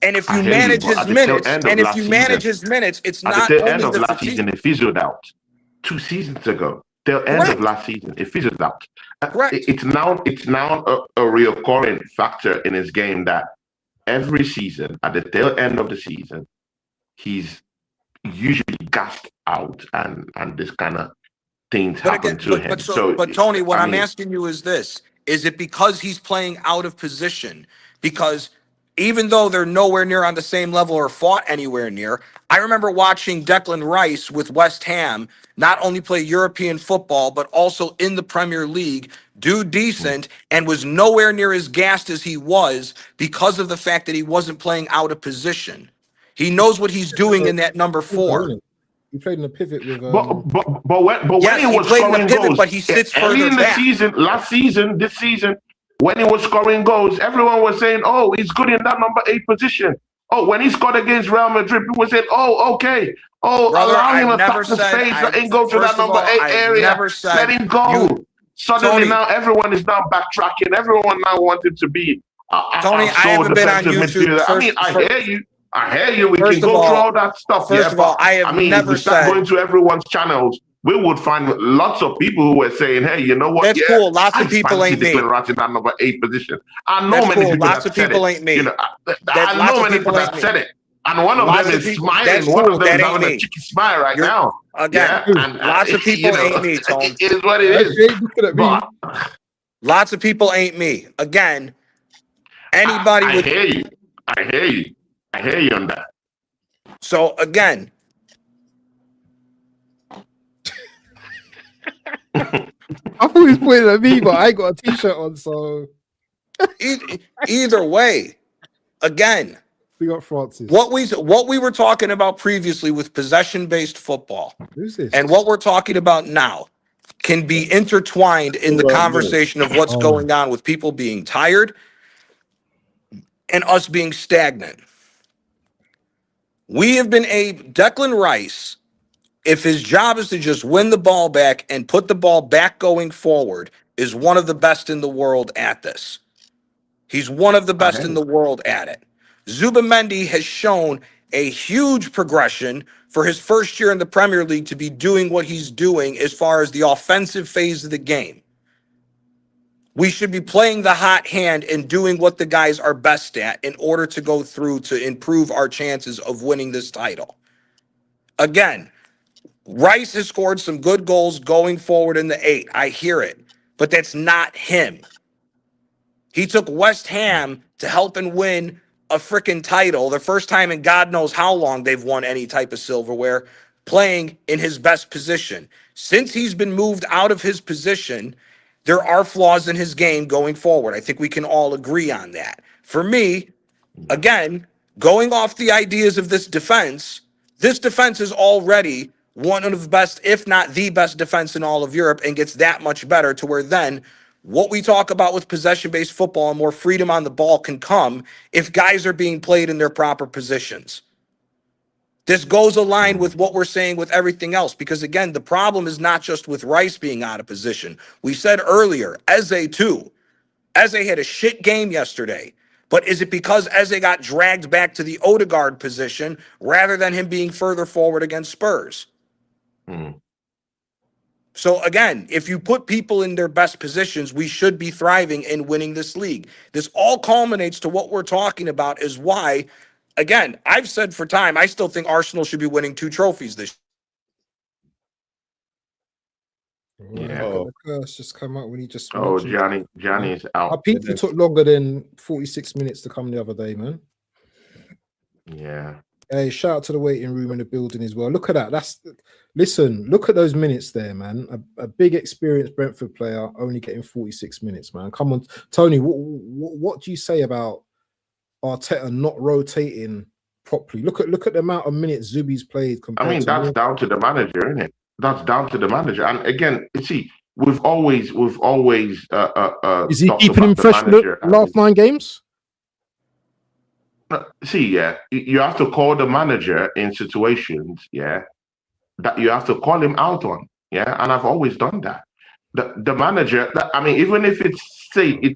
And if I you hear you, manage but his at the tail minutes, end of last season, it's at the not tail end only of the last season, fatigue. it fizzled out. 2 seasons ago, tail end of Correct. last season, it fizzled out. Correct. It's now a recurring factor in his game that every season, at the tail end of the season, he's usually gassed out, and this kind of things happen to him. But Tony, what I'm asking you is this: is it because he's playing out of position? Because even though they're nowhere near on the same level or fought anywhere near, I remember watching Declan Rice with West Ham not only play European football, but also in the Premier League, do decent, and was nowhere near as gassed as he was because of the fact that he wasn't playing out of position. He knows what he's doing in that number 4. He played in the pivot with. When he was played in the scoring pivot, goals, but he sits early further in the back. season, last season, this season, when he was scoring goals, everyone was saying, "Oh, he's good in that number 8 position." Oh, when he scored against Real Madrid, people were saying, "Oh, okay. Oh, Brother, allow him I've to never attack the said- space I've- and go to first that of number all, 8 I've area. never said Let him go." you- Suddenly Tony- now everyone is now backtracking. Everyone now wanted to be Tony, I haven't been on YouTube. I hear you. We First can of go all- through all that stuff. first of all, I have if never we start said- going to everyone's channels, we would find lots of people who were saying, "Hey, you know what? That's cool. Lots of people fancy ain't me. Declan Rice in that number 8 position." I know That's many cool. people Lots that of said people it. ain't me. You know, I Lots know of many people people ain't that me. said it, and one of Lots them of is people- smiling. that's One cool. of them That is ain't having me. a cheeky smile right You're- now. Again, lots of people ain't me, Tone. It is what it is. Looking at me. But Lots of people ain't me. Again, anybody I with. hear you. I hear you on that. So again, I thought he was pointing at me, but I ain't got a t-shirt on, so either way, again, we got Francis. what we were talking about previously with possession-based football Who's this? and what we're talking about now can be intertwined in the conversation of what's going on with people being tired and us being stagnant. We have been Declan Rice, if his job is to just win the ball back and put the ball back going forward, is one of the best in the world at this. He's one of the best in the world at it. Zubimendi has shown a huge progression for his first year in the Premier League to be doing what he's doing as far as the offensive phase of the game. We should be playing the hot hand and doing what the guys are best at in order to go through to improve our chances of winning this title. Again, Rice has scored some good goals going forward in the 8. I hear it, but that's not him. He took West Ham to help and win a freaking title, the first time in God knows how long they've won any type of silverware, playing in his best position. Since he's been moved out of his position, there are flaws in his game going forward. I think we can all agree on that. For me, again, going off the ideas of this defense is already one of the best, if not the best defense in all of Europe, and gets that much better to where then what we talk about with possession-based football and more freedom on the ball can come if guys are being played in their proper positions. This goes aligned with what we're saying with everything else, because again, the problem is not just with Rice being out of position. We said earlier, Eze too. Eze had a shit game yesterday. But is it because Eze got dragged back to the Odegaard position rather than him being further forward against Spurs? So again, if you put people in their best positions, we should be thriving and winning this league. This all culminates to what we're talking about is why, again, I've said for time, I still think Arsenal should be winning 2 trophies this Yeah. Got the curse just come out when he just. Oh, mentioned- Gianni is I out. peeped it took longer than 46 minutes to come the other day, man. Yeah. Hey, shout out to the waiting room in the building as well. Look at that. Listen, look at those minutes there, man. A big experienced Brentford player only getting 46 minutes, man. Come on, Tony. What do you say about Arteta not rotating properly? Look at the amount of minutes Zubi's played compared I mean, to that's down to the manager, isn't it? That's down to the manager. And again, you see, we've always Is he talked keeping about him the fresh for manager the last 9 games? See, yeah, you have to call the manager in situations, yeah, that you have to call him out on, yeah, and I've always done that. The manager, I mean, even if it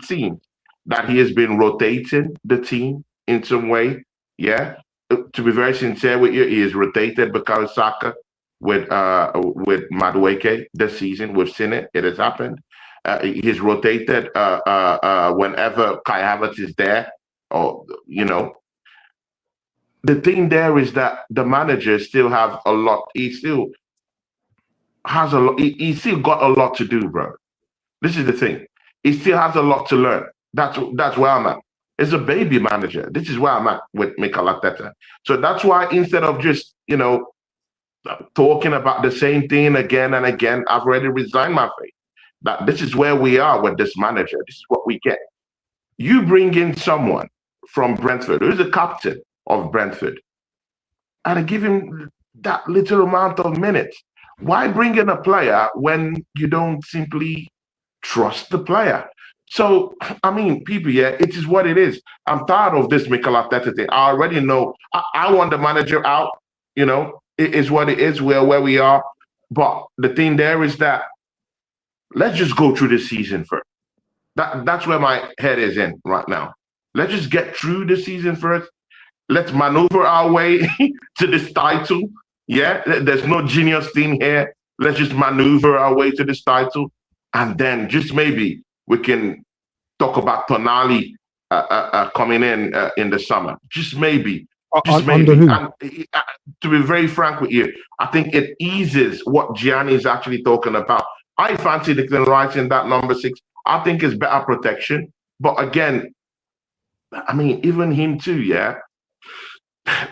seems that he has been rotating the team in some way, yeah. To be very sincere with you, he has rotated Bukayo Saka with Madueke this season. We've seen it; it has happened. He's rotated whenever Kai Havertz is there, or you know. The thing there is that the manager still have a lot. He still has a lot. He still got a lot to do, bro. This is the thing. He still has a lot to learn. That's where I'm at. It's a baby manager. This is where I'm at with Mikel Arteta. So that's why instead of just talking about the same thing again and again, I've already resigned my faith. That this is where we are with this manager. This is what we get. You bring in someone from Brentford who's the captain of Brentford, and give him that little amount of minutes. Why bring in a player when you don't simply trust the player? So, I mean, people, yeah, it is what it is. I'm tired of this Mikel Arteta thing. I already know. I want the manager out. It is what it is. We're where we are. But the thing there is that let's just go through the season first. That's where my head is in right now. Let's just get through the season first. Let's maneuver our way to this title. Yeah, there's no genius thing here. Let's just maneuver our way to this title. And then just maybe we can talk about Tonali coming in the summer. Just maybe. Just maybe. And to be very frank with you, I think it eases what Gianni is actually talking about. I fancy Declan Rice in that number 6. I think it's better protection. But again, I mean, even him too, yeah.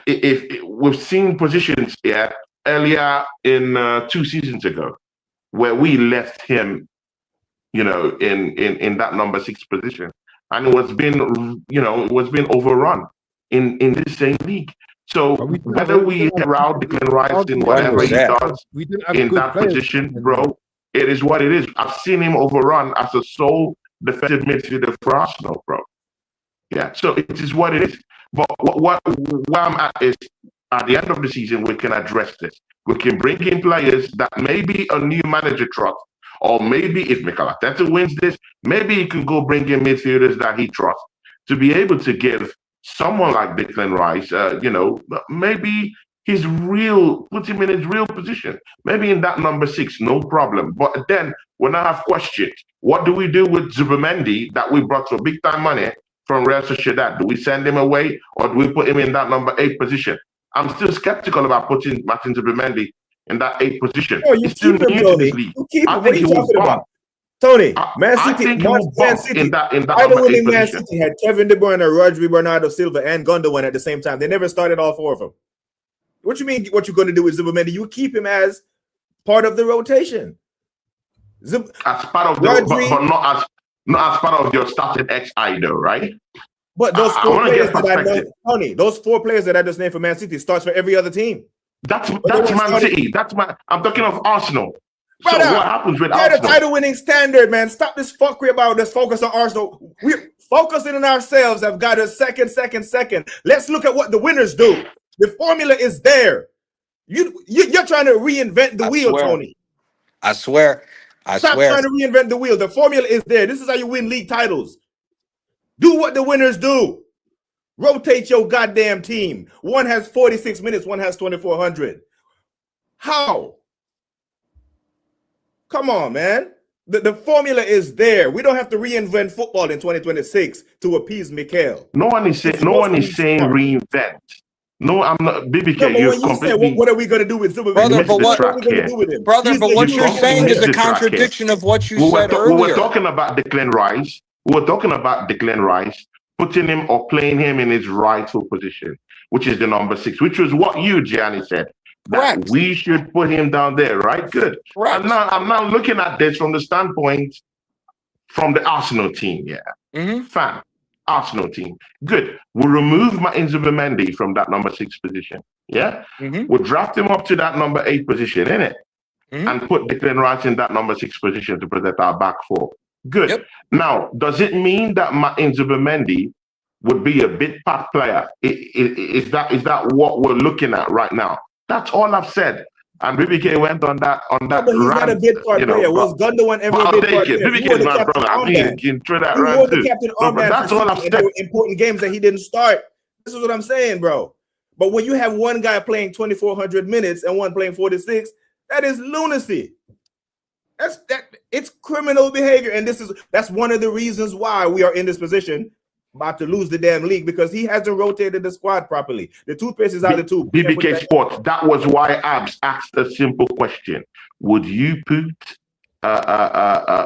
If we've seen positions earlier in 2 seasons ago where we left him, in that number 6 position, and it was been overrun in this same league. So whether we route Declan Rice in whatever he does in that position, bro, it is what it is. I've seen him overrun as a sole defensive midfielder for Arsenal, bro. Yeah, so it is what it is. But where I'm at is, at the end of the season, we can address this. We can bring in players that maybe a new manager trusts, or maybe if Mikel Arteta wins this, maybe he can go bring in midfielders that he trusts to be able to give someone like Declan Rice, maybe put him in his real position. Maybe in that number 6, no problem. But then when I have questions, what do we do with Zubimendi that we brought for big time money from Real Sociedad? Do we send him away, or do we put him in that number 8 position? I'm still skeptical about putting Martin Zubimendi in that 8 position. No, you keep him, Tony. You keep him. What are you talking about? Tony, Man City, in that number 8 Man City had Kevin De Bruyne, Rodri, Bernardo Silva, and Gundogan at the same time. They never started all 4 of them. What you mean? What you're going to do with Zubimendi? You keep him as part of the rotation. As part of the, but not as part of your starting XI though, right? But those 4 players that I know, Tony, those 4 players that I just named for Man City starts for every other team. That's Man City. I'm talking of Arsenal. Brother, so what happens with Arsenal? The title-winning standard, man. Stop this fuckery about this. Focus on Arsenal. We're focusing on ourselves. I've got a second. Let's look at what the winners do. The formula is there. You're trying to reinvent the wheel, Tony. I swear. Stop trying to reinvent the wheel. The formula is there. This is how you win league titles. Do what the winners do. Rotate your goddamn team. One has 46 minutes, one has 2,400. How? Come on, man. The formula is there. We don't have to reinvent football in 2026 to appease Mikel. No one is saying reinvent. No, I'm not. BBK, No, but you've when you say, completely. what are we going to do with Superman? Brother, missed but the what- are we track going to here. do with him? Brother, He's but the what you you're unicorn. saying is missed a the track here. contradiction of what you We said were earlier. talking about Declan Rice. We were talking about Declan Rice, putting him or playing him in his rightful position, which is the number 6, which was what you, Gianni, said. That Correct. we should put him down there, right? Good. Correct. And now I'm now looking at this from the standpoint from the Arsenal team, yeah. Fan, Arsenal team. Good. We'll remove Martin Zubimendi from that number 6 position. Yeah. We'll draft him up to that number 8 position, innit? And put Declan Rice in that number 6 position to protect our back 4. Good. Yep. Now, does it mean that Martin Zubimendi would be a bit part player? Is that what we're looking at right now? That's all I've said. And BBK went on that But he's not a bit part player. Was Gundogan ever a bit part player? BBK is my brother. I mean, you can throw that He around was the too. captain But armband. that's all I've And there said. were important games that he didn't start. This is what I'm saying, bro. But when you have one guy playing 2,400 minutes and one playing 46, that is lunacy. It's criminal behavior, and that's one of the reasons why we are in this position, about to lose the damn league, because he hasn't rotated the squad properly. The toothpaste is out of the tube. BBK Sports. That was why Abs asked a simple question: would you put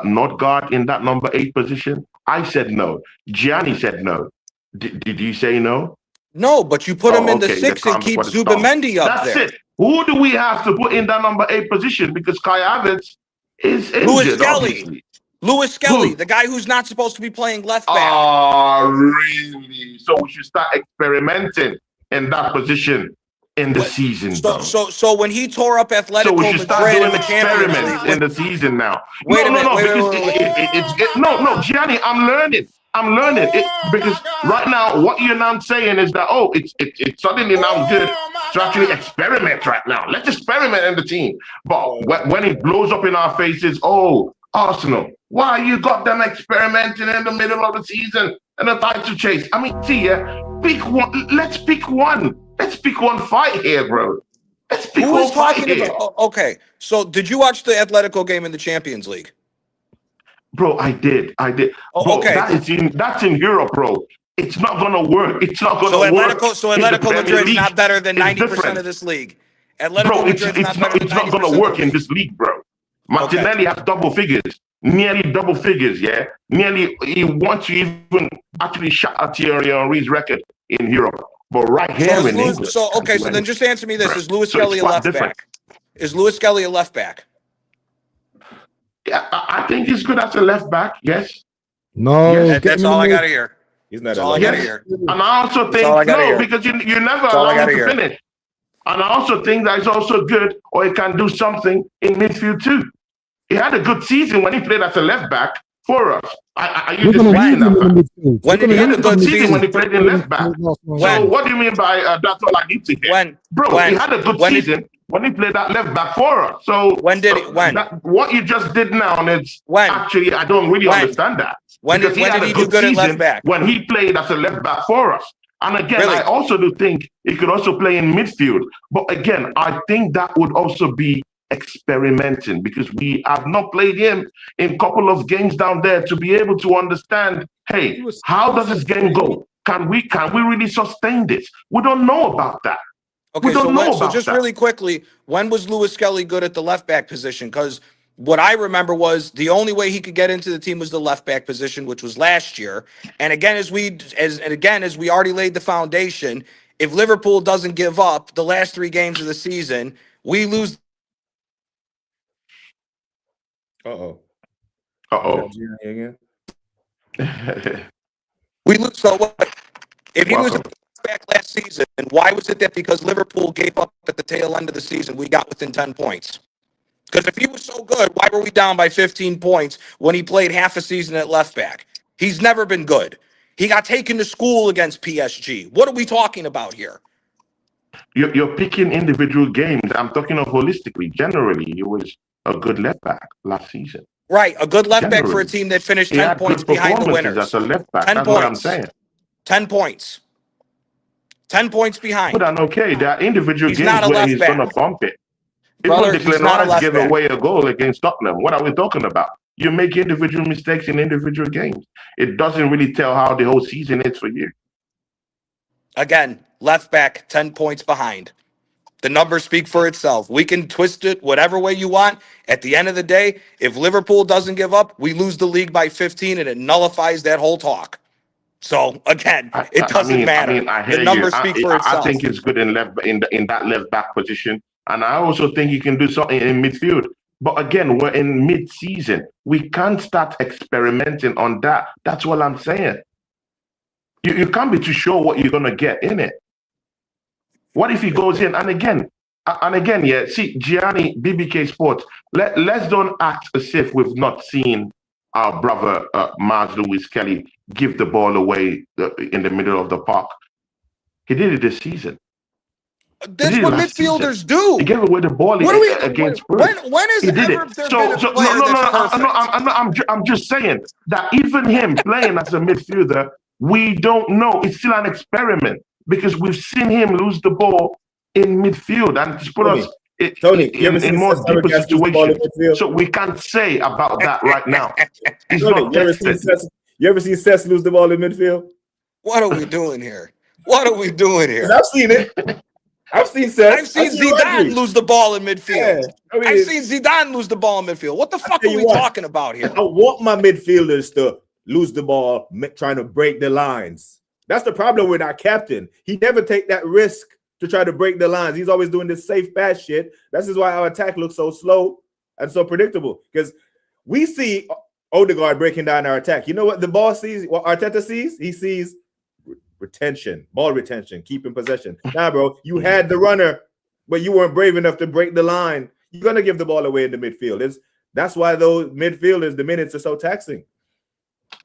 Nordgaard in that number 8 position? I said no. Gianni said no. Did you say no? No, but you put him in the okay, 6 and keep before the Zubimendi up That's there. it. Who do we have to put in that number 8 position? Because Kai Havertz is injured, Lewis Skelly. obviously. Lewis Skelly, Who? the guy who's not supposed to be playing left back. Oh, really? So we should start experimenting in that position in the season. So when he tore up Atletico So we should start Madrid doing in the Champions experiments League, in the season now. Wait a minute, No, Gianni, I'm learning. Because right now, what you're now saying is that, it's suddenly now good to actually experiment right now. Let's experiment in the team. But when it blows up in our faces, Arsenal, why you got them experimenting in the middle of the season and a title chase? I mean, pick one. Let's pick one. Let's pick one fight here, bro. Let's pick who one is fight talking here. about? Okay, so did you watch the Atletico game in the Champions League? Bro, I did. Oh, Bro, okay. That's in Europe, bro. It's not gonna work. It's not gonna work. So in the Atletico Premier Madrid's League. not better than It's 90% different. of this league. Bro, Madrid's it's not gonna work in this league, bro. Martinelli has double figures, nearly double figures, yeah. Nearly, he wants to even actually shut out Thierry Henry's record in Europe. But right here in England. So then just answer me this: is Lewis So Skelly it's a quite left different. back? Is Lewis Skelly a left back? Yeah, I think he's good as a left back. Yes. No, Yes, That's all I got to hear. He's not That's all I got to hear. And I also think all I gotta hear. because you never all I allow him gotta to hear. finish. And I also think that he's also good, or he can do something in midfield too. He had a good season when he played as a left back for us. Are you disputing that fact? When did he have a good season? When he played in left back. So what do you mean by that's all I need to hear? He had a good season when he played that left back for us. So when did it? When? What you just did now is When? actually I don't really understand that. When did he do good at left back? When he played as a left back for us. And again, Really? I also do think he could also play in midfield. But again, I think that would also be experimenting because we have not played him in a couple of games down there to be able to understand, hey, how does this game go? Can we really sustain this? We don't know about that. Okay, we don't know so about just that. really quickly, when was Lewis Skelly good at the left back position? Because what I remember was the only way he could get into the team was the left back position, which was last year. And again, as we already laid the foundation, if Liverpool doesn't give up the last 3 games of the season, we lose. Again. We lose. So what? If he was back last season, why was it that because Liverpool gave up at the tail end of the season, we got within 10 points? Because if he was so good, why were we down by 15 points when he played half a season at left back? He's never been good. He got taken to school against PSG. What are we talking about here? You're picking individual games. I'm talking of holistically. Generally, he was a good left back last season. Right, a good left back for a team that finished 10 points behind the winners. As a left back. 10 That's points. what I'm saying. 10 points. 10 points behind. But okay, there are individual games where he's going to bump it. Brother, Even Declan Rice gave away a goal against Tottenham. What are we talking about? You make individual mistakes in individual games. It doesn't really tell how the whole season is for you. Again, left back, 10 points behind. The numbers speak for itself. We can twist it whatever way you want. At the end of the day, if Liverpool doesn't give up, we lose the league by 15, and it nullifies that whole talk. So again, it doesn't matter. I hear The numbers you. speak for I itself. think it's good in that left back position, and I also think you can do something in midfield. But again, we're in mid-season. We can't start experimenting on that. That's what I'm saying. You can't be too sure what you're gonna get in it. What if he goes in and again, yeah, see, Gianni, BBK Sports, let's don't act as if we've not seen our brother, Mars Lewis Kelly, give the ball away in the middle of the park. He did it this season. That's what midfielders do. He gave away the ball against Spurs. When has ever there been a player that's perfect? I'm just saying that even him playing as a midfielder, we don't know. It's still an experiment. Because we've seen him lose the ball in midfield and to put us in more deeper situations. So we can't say about that right now. He's not you ever seen Cesc lose the ball in midfield? What are we doing here? What are we doing here? I've seen it. I've seen Cesc. I've seen Zidane lose the ball in midfield. Yeah, I've seen Zidane lose the ball in midfield. What the fuck are we talking about here? I want my midfielders to lose the ball, trying to break the lines. That's the problem with our captain. He never take that risk to try to break the lines. He's always doing this safe pass shit. This is why our attack looks so slow and so predictable. Because we see Odegaard breaking down our attack. You know what the ball sees? What Arteta sees? He sees retention, ball retention, keeping possession. Nah, bro, you had the runner, but you weren't brave enough to break the line. You're gonna give the ball away in the midfield. That's why those midfielders, the minutes are so taxing.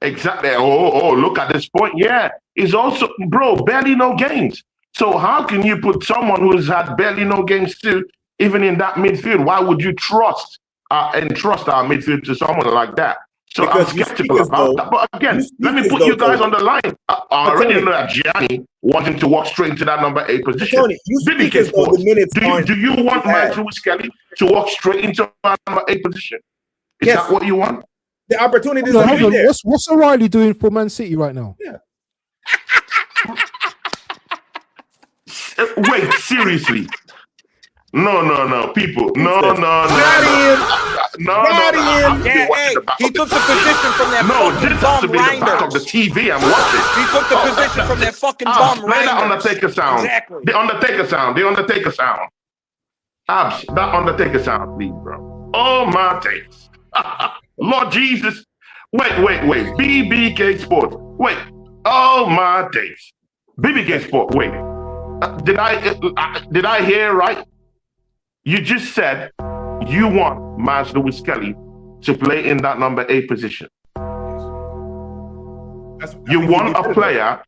Exactly. Oh, look at this point. Yeah, it's also, bro, barely no games. So how can you put someone who has had barely no games too, even in that midfield? Why would you trust our midfield to someone like that? So because I'm skeptical about that. But again, let me put you guys on the line. I already know that Gianni wanting to walk straight into that number 8 position. Tony, do you want Mike Lewis Kelly to walk straight into that number 8 position? Is that what you want? The opportunities are there. What's O'Reilly doing for Man City right now? Yeah. Wait, seriously? No, people. No. Yeah, hey, he took the position from that fucking bum Reinders. Of the TV I'm watching. He took the position from that fucking bum Reinders. Play that Undertaker sound. Exactly. The Undertaker sound. Abs, that Undertaker sound, please, bro. Oh, my days. Lord Jesus. Wait. BBK Sport. Wait. Oh, my days. BBK Sport. Wait. Did I hear right? You just said you want Miles Lewis Kelly to play in that number 8 position. You want a player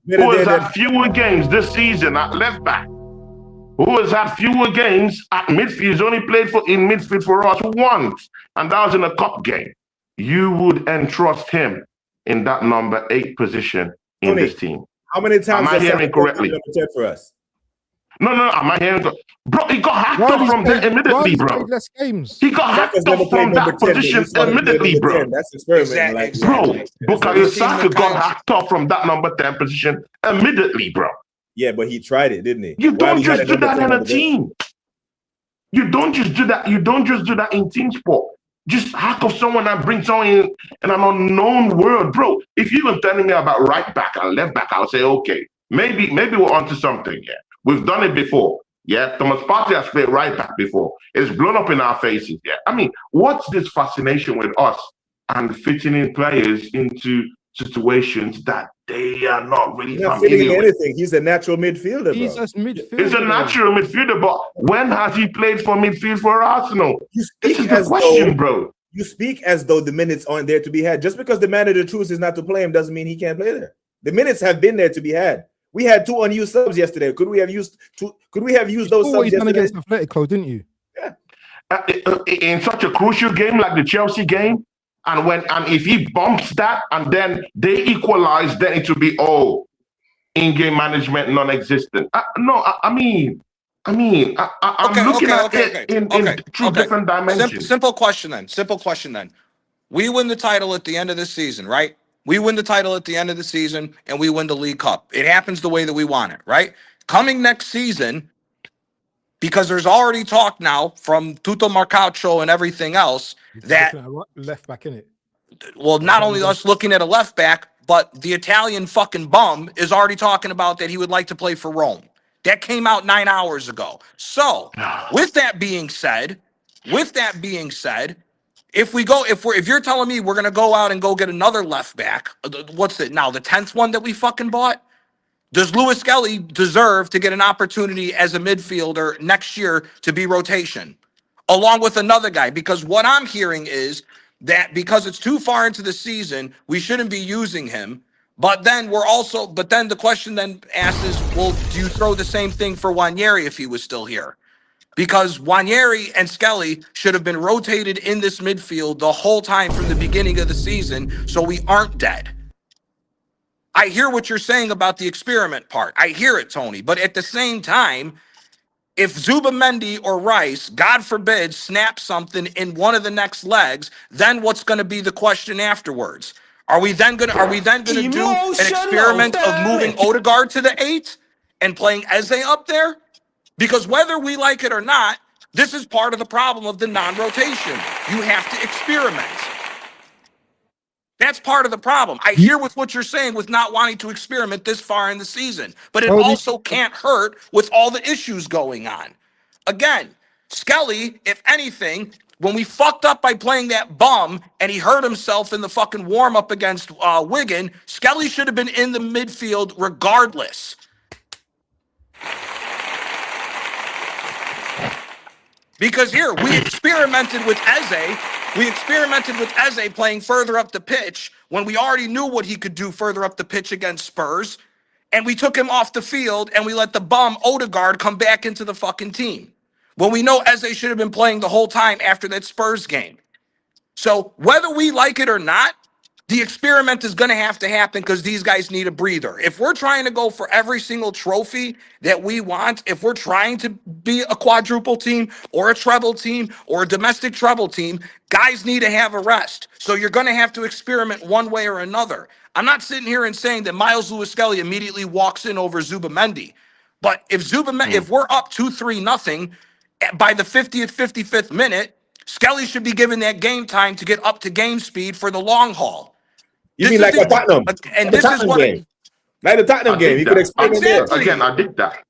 who has had fewer games this season at left back, who has had fewer games at midfield. He's only played in midfield for us once, and that was in a cup game. You would entrust him in that number 8 position in this team. How many times am I hearing correctly? For us? No, am I hearing? Bro, he got hacked off from there immediately, bro. Less games. He got hacked off from that position immediately, bro. That's experiment. Bro, Bukayo Saka got hacked off from that number 10 position immediately, bro. Yeah, but he tried it, didn't he? You don't just do that in a team. You don't just do that. You don't just do that in team sport. Just hack off someone and bring someone in an unknown world, bro. If you're even telling me about right back and left back, I'll say, okay, maybe we're onto something. Yeah, we've done it before. Yeah, Thomas Partey has played right back before. It's blown up in our faces. Yeah, I mean, what's this fascination with us and fitting in players into situations that they are not really familiar with? Anything. He's a natural midfielder. He's a midfielder. He's a natural midfielder, but when has he played for midfield for Arsenal? This is the question, bro. You speak as though the minutes aren't there to be had. Just because the manager chooses not to play him doesn't mean he can't play there. The minutes have been there to be had. We had 2 unused subs yesterday. Could we have used those subs yesterday? Against Atletico, didn't you? Yeah. In such a crucial game like the Chelsea game, and if he bumps that and then they equalize, then it will be in-game management non-existent. I'm looking at it in 2 different dimensions. Simple question then. We win the title at the end of this season, right? we win the title at the end of the season, and we win the League Cup. It happens the way that we want it, right? Coming next season, because there's already talk now from Tuto Marcacho and everything else that left back in it. Well, not only us looking at a left back, but the Italian fucking bum is already talking about that he would like to play for Rome. That came out 9 hours ago. So, with that being said, if you're telling me we're gonna go out and go get another left back, what's it now? The 10th one that we fucking bought? Does Louis Skelly deserve to get an opportunity as a midfielder next year to be rotation, along with another guy? Because what I'm hearing is that because it's too far into the season, we shouldn't be using him. But then the question then asked is, well, do you throw the same thing for Wanyeri if he was still here? Because Wanyeri and Skelly should have been rotated in this midfield the whole time from the beginning of the season, so we aren't dead. I hear what you're saying about the experiment part. I hear it, Tony. But at the same time, if Zubamendi or Rice, God forbid, snap something in one of the next legs, then what's going to be the question afterwards? Are we then going to do an experiment of moving Odegaard to the 8 and playing Eze up there? Because whether we like it or not, this is part of the problem of the non-rotation. You have to experiment. That's part of the problem. I hear with what you're saying with not wanting to experiment this far in the season, but it also can't hurt with all the issues going on. Again, Skelly, if anything, when we fucked up by playing that bum and he hurt himself in the fucking warm-up against Wigan, Skelly should have been in the midfield regardless. Because here, we experimented with Eze. We experimented with Eze playing further up the pitch when we already knew what he could do further up the pitch against Spurs. And we took him off the field and we let the bum Odegaard come back into the fucking team. When we know Eze should have been playing the whole time after that Spurs game. So whether we like it or not, the experiment is going to have to happen because these guys need a breather. If we're trying to go for every single trophy that we want, if we're trying to be a quadruple team or a treble team or a domestic treble team, guys need to have a rest. So you're going to have to experiment one way or another. I'm not sitting here and saying that Miles Lewis-Skelly immediately walks in over Zubamendi. But if we're up 2-3-0 by the 50th, 55th minute, Skelly should be given that game time to get up to game speed for the long haul. You mean like a Tottenham? And this is what game. Like the Tottenham game. You could explain exactly. Again, I dig that.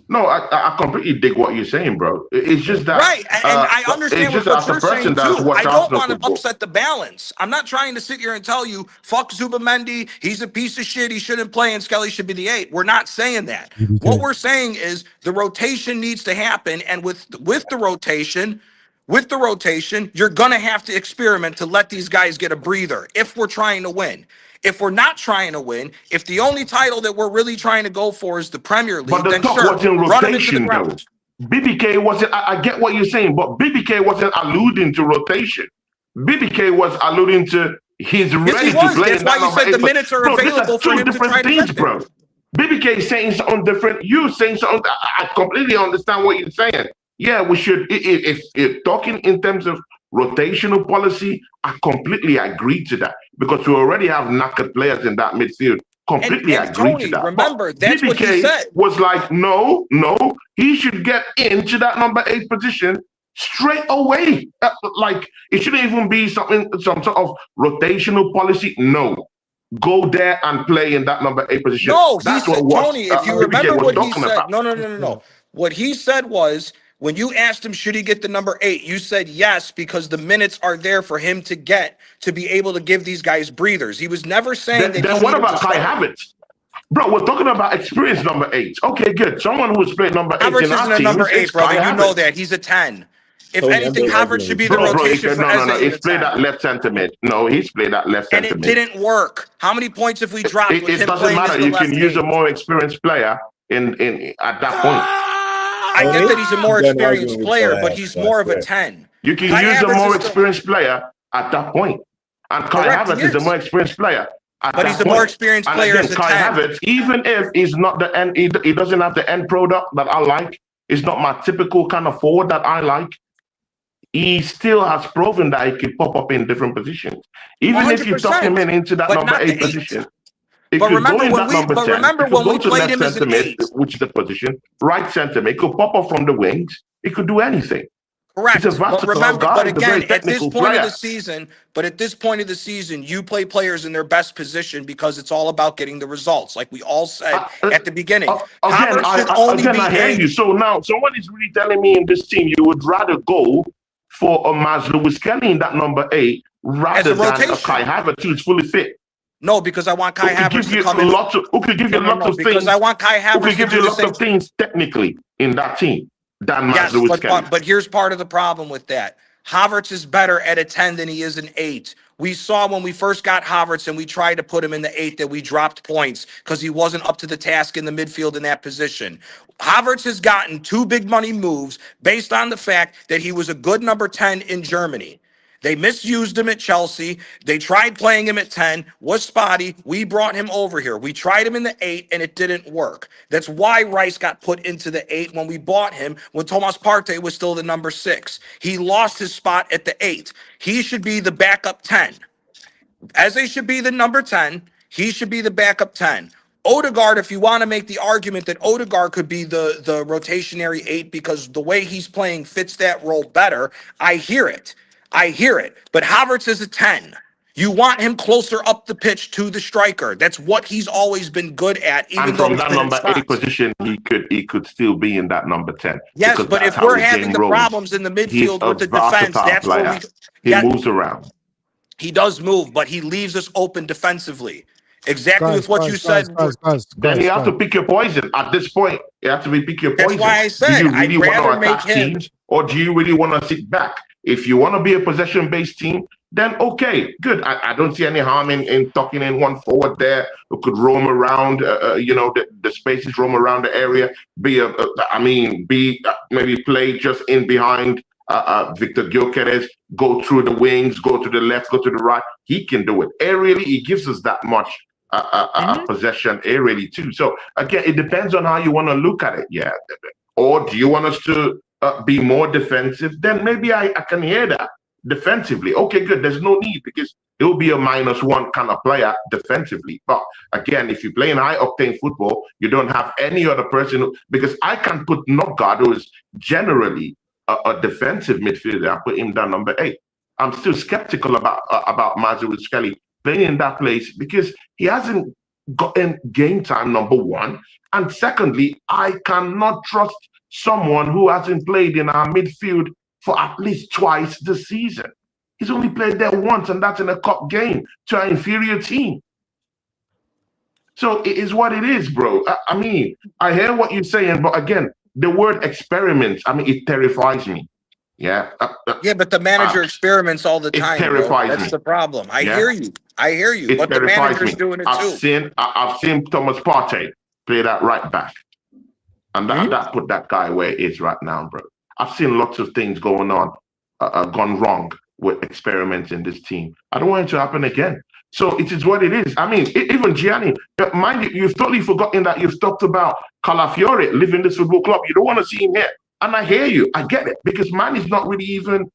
No, I completely dig what you're saying, bro. It's just that. Right. And I understand what you're saying, too. I don't want to upset the balance. I'm not trying to sit here and tell you, fuck Zubamendi, he's a piece of shit, he shouldn't play, and Skelly should be the 8. We're not saying that. What we're saying is the rotation needs to happen, and with the rotation, you're going to have to experiment to let these guys get a breather if we're trying to win. If we're not trying to win, if the only title that we're really trying to go for is the Premier League, then sure, run them into the ground. BBK wasn't, I get what you're saying, but BBK wasn't alluding to rotation. BBK was alluding to he's ready to play. That's why you said the minutes are available for him to try to get bro. BBK is saying something different. You saying something. I completely understand what you're saying. Yeah, we should. If talking in terms of rotational policy, I completely agree to that because we already have knackered players in that midfield. Completely agree Tony, to that. Remember, that's BBK what he said. Was like, no, he should get into that number 8 position straight away. Like it shouldn't even be some sort of rotational policy. No. Go there and play in that number 8 position. No, that's he said, what Tony, if you remember what he said, about. No. What he said was, when you asked him, should he get the number 8, you said yes, because the minutes are there for him to get to be able to give these guys breathers. He was never saying that. Then what about Kai Havertz? Bro, we're talking about experience number 8. Okay, good. Someone who's played number 8 Havertz in our isn't a team. number 8, brother. You Havertz. know that. He's a 10. If anything, Havertz should be the rotation for Eze. No, he's played that left center mid. No, he's played that left center mid. And it didn't work. How many points have we dropped with him doesn't playing matter. as the You left can use eight? a more experienced player in at that point. I get that he's a more experienced player, but he's more of a 10. You can use a more experienced player at that point. And Kai Havertz is a more experienced player. But he's a more experienced player as a 10. Kai Havertz, even if he's not the end, he doesn't have the end product that I like. It's not my typical kind of forward that I like. he still has proven that he can pop up in different positions. Even if you tuck him into that number 8 position, he could go in that number 10. He could go to left center mid, which is the position, right center mid. He could pop up from the wings. He could do anything. Correct. He's a versatile guy. But He's a very again, at this technical point player. of the season, you play players in their best position because it's all about getting the results, like we all said at the beginning. I hear you. So now someone is really telling me in this team you would rather go for a Maz Lewis Kelly in that number 8 rather than a Kai Havertz who's fully fit. No, because I want Kai Havertz to come in. Who could give you lots of things? Because I want Kai Havertz who could give you lots of things technically in that team than Maz Lewis Kelly. But here's part of the problem with that. Havertz is better at a 10 than he is an 8. We saw when we first got Havertz and we tried to put him in the 8 that we dropped points because he wasn't up to the task in the midfield in that position. Havertz has gotten 2 big money moves based on the fact that he was a good number 10 in Germany. They misused him at Chelsea. They tried playing him at 10, was spotty. We brought him over here. We tried him in the 8, and it didn't work. That's why Rice got put into the 8 when we bought him, when Thomas Partey was still the number 6. He lost his spot at the 8. He should be the backup 10. As they should be the number 10, he should be the backup 10. Odegaard, if you want to make the argument that Odegaard could be the rotationary 8 because the way he's playing fits that role better, I hear it. But Havertz is a 10. You want him closer up the pitch to the striker. That's what he's always been good at. Even and from that number 8 position, he could still be in that number 10. Yes, but if we're having the problems in the midfield with the defense, that's where he moves around. He does move, but he leaves us open defensively. Exactly with what you said. Then you have to pick your poison. At this point, you have to pick your poison. That's why I said do you really I'd rather want to attack teams, or do you really want to sit back? If you want to be a possession-based team, then okay, good. I don't see any harm in tucking in one forward there who could roam around, the spaces, roam around the area. Maybe play just in behind Victor Gyökeres, go through the wings, go to the left, go to the right. He can do it. Aerially, he gives us that much possession aerially too. So again, it depends on how you want to look at it. Yeah. Or do you want us to be more defensive? Then maybe I can hear that defensively. Okay, good. There's no need because he'll be a -1 kind of player defensively. But again, if you play in high octane football, you don't have any other person because I can put Nogard, who is generally a defensive midfielder, I put him down number 8. I'm still skeptical about Mazuru Skelly playing in that place because he hasn't gotten game time, number 1. And secondly, I cannot trust someone who hasn't played in our midfield for at least twice this season. He's only played there once, and that's in a cup game to an inferior team. So it is what it is, bro. I mean, I hear what you're saying, but again, the word experiment, it terrifies me. Yeah. But the manager experiments all the time. It terrifies me. That's the problem. I hear you. It but the manager's doing it too. I've seen Thomas Partey play that right back. And that put that guy where he is right now, bro. I've seen lots of things going on, gone wrong with experiments in this team. I don't want it to happen again. So it is what it is. I mean, even Gianni, mind you, you've totally forgotten that you've talked about Calafiore leaving this football club. You don't want to see him here. And I hear you. I get it. Because man is not really even,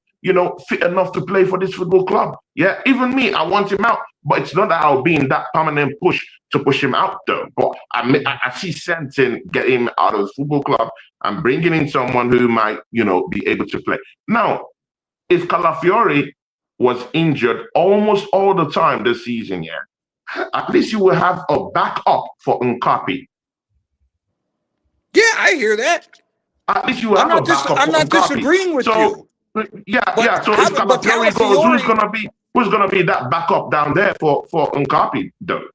fit enough to play for this football club. Yeah, even me, I want him out. But it's not that I'll be in that permanent push to push him out, though. But I see sense in getting him out of the football club and bringing in someone who might, be able to play. Now, if Calafiore was injured almost all the time this season, at least you will have a backup for Nkapi. Yeah, I hear that. At least you will have a backup. I'm not disagreeing with you. Yeah. So if Calafiore goes, who's gonna be that backup down there for Nkapi, though?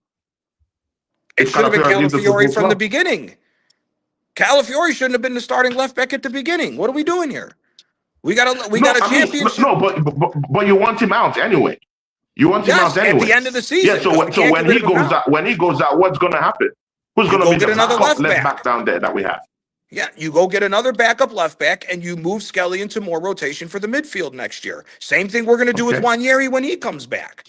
It should have been Calafiore from the beginning. Calafiore shouldn't have been the starting left back at the beginning. What are we doing here? We got a championship. But you want him out anyway. You want him out anyway at the end of the season. Yeah. So when he goes out, what's gonna happen? Who's gonna be the backup left back down there that we have? Yeah, you go get another backup left back and you move Skelly into more rotation for the midfield next year. Same thing we're going to do with Nwaneri when he comes back.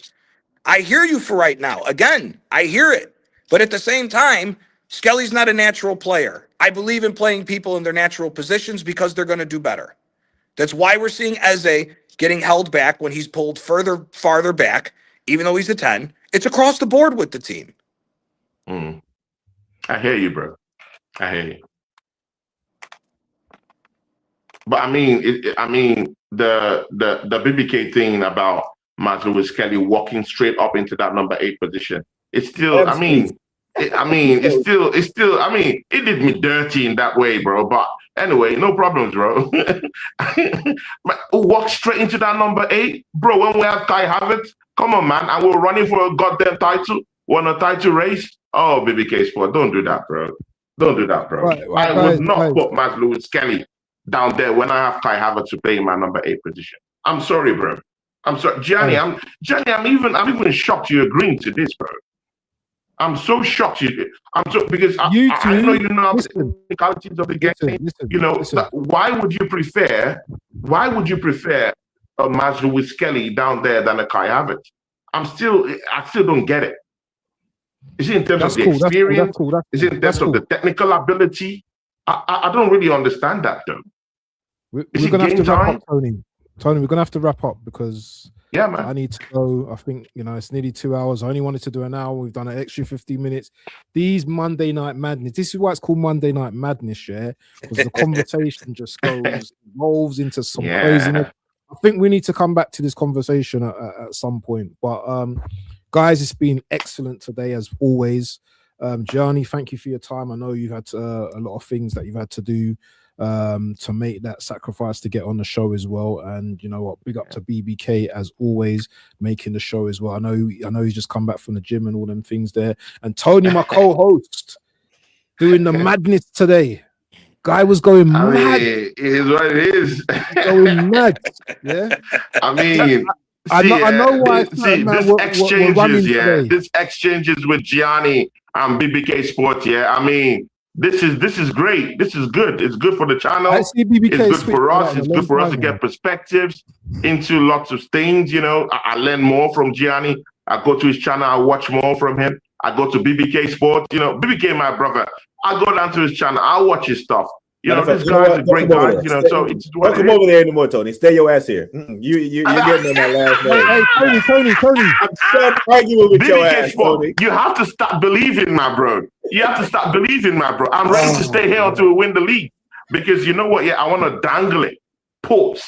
I hear you for right now. Again, I hear it. But at the same time, Skelly's not a natural player. I believe in playing people in their natural positions because they're going to do better. That's why we're seeing Eze getting held back when he's pulled farther back, even though he's a 10. It's across the board with the team. I hear you, bro. I hear you. But I mean, the BBK thing about Matt Lewis Kelly walking straight up into that number 8 position. It's still, it's still. It did me dirty in that way, bro. But anyway, no problems, bro. Walk straight into that number 8, bro. When we have Kai Havertz, come on, man, and we're running for a goddamn title, won a title race. Oh, BBK Sport, don't do that, bro. Don't do that, bro. I would not put Matt Lewis Kelly down there when I have Kai Havertz to play in my number 8 position. I'm sorry, bro. I'm sorry, Gianni. I'm even shocked you're agreeing to this, bro. I'm so shocked because I know you know the technicalities of the game. Why would you prefer a Matt Lewis Kelly down there than a Kai Havertz? I still don't get it. Is it in terms of the experience? Is it in terms of the technical ability? I don't really understand that, though. We're going to have to wrap up, Tony. Tony, we're going to have to wrap up because man, I need to go. I think, it's nearly 2 hours. I only wanted to do an hour. We've done an extra 15 minutes. These Monday Night Madness, this is why it's called Monday Night Madness, yeah? Because the conversation just evolves into some craziness. I think we need to come back to this conversation at some point. But, guys, it's been excellent today, as always. Gianni, thank you for your time. I know you've had a lot of things that you've had to do to make that sacrifice to get on the show as well. And you know what, big up to BBK as always, making the show as well. I know he's just come back from the gym and all them things there. And Tony, my co-host, doing the madness today. Guy was going mad. It is what it is. Going mad. Yeah. I know why. This exchanges with Gianni and BBK Sport. Yeah, this is great. This is good. It's good for the channel. I see BBK. It's good for us. It's good for us to get perspectives into lots of things. I learn more from Gianni. I go to his channel. I watch more from him. I go to BBK Sport. BBK, my brother. I go down to his channel. I watch his stuff. This guy's a great guy. So it's don't come over there anymore, Tony. Stay your ass here. You're getting on my last name. Hey, Tony. I'm done arguing with your ass, Tony. You have to stop believing, my bro. You have to stop believing, my bro. I'm ready to stay here until we win the league. Because you know what? Yeah, I want to dangle it. Pause.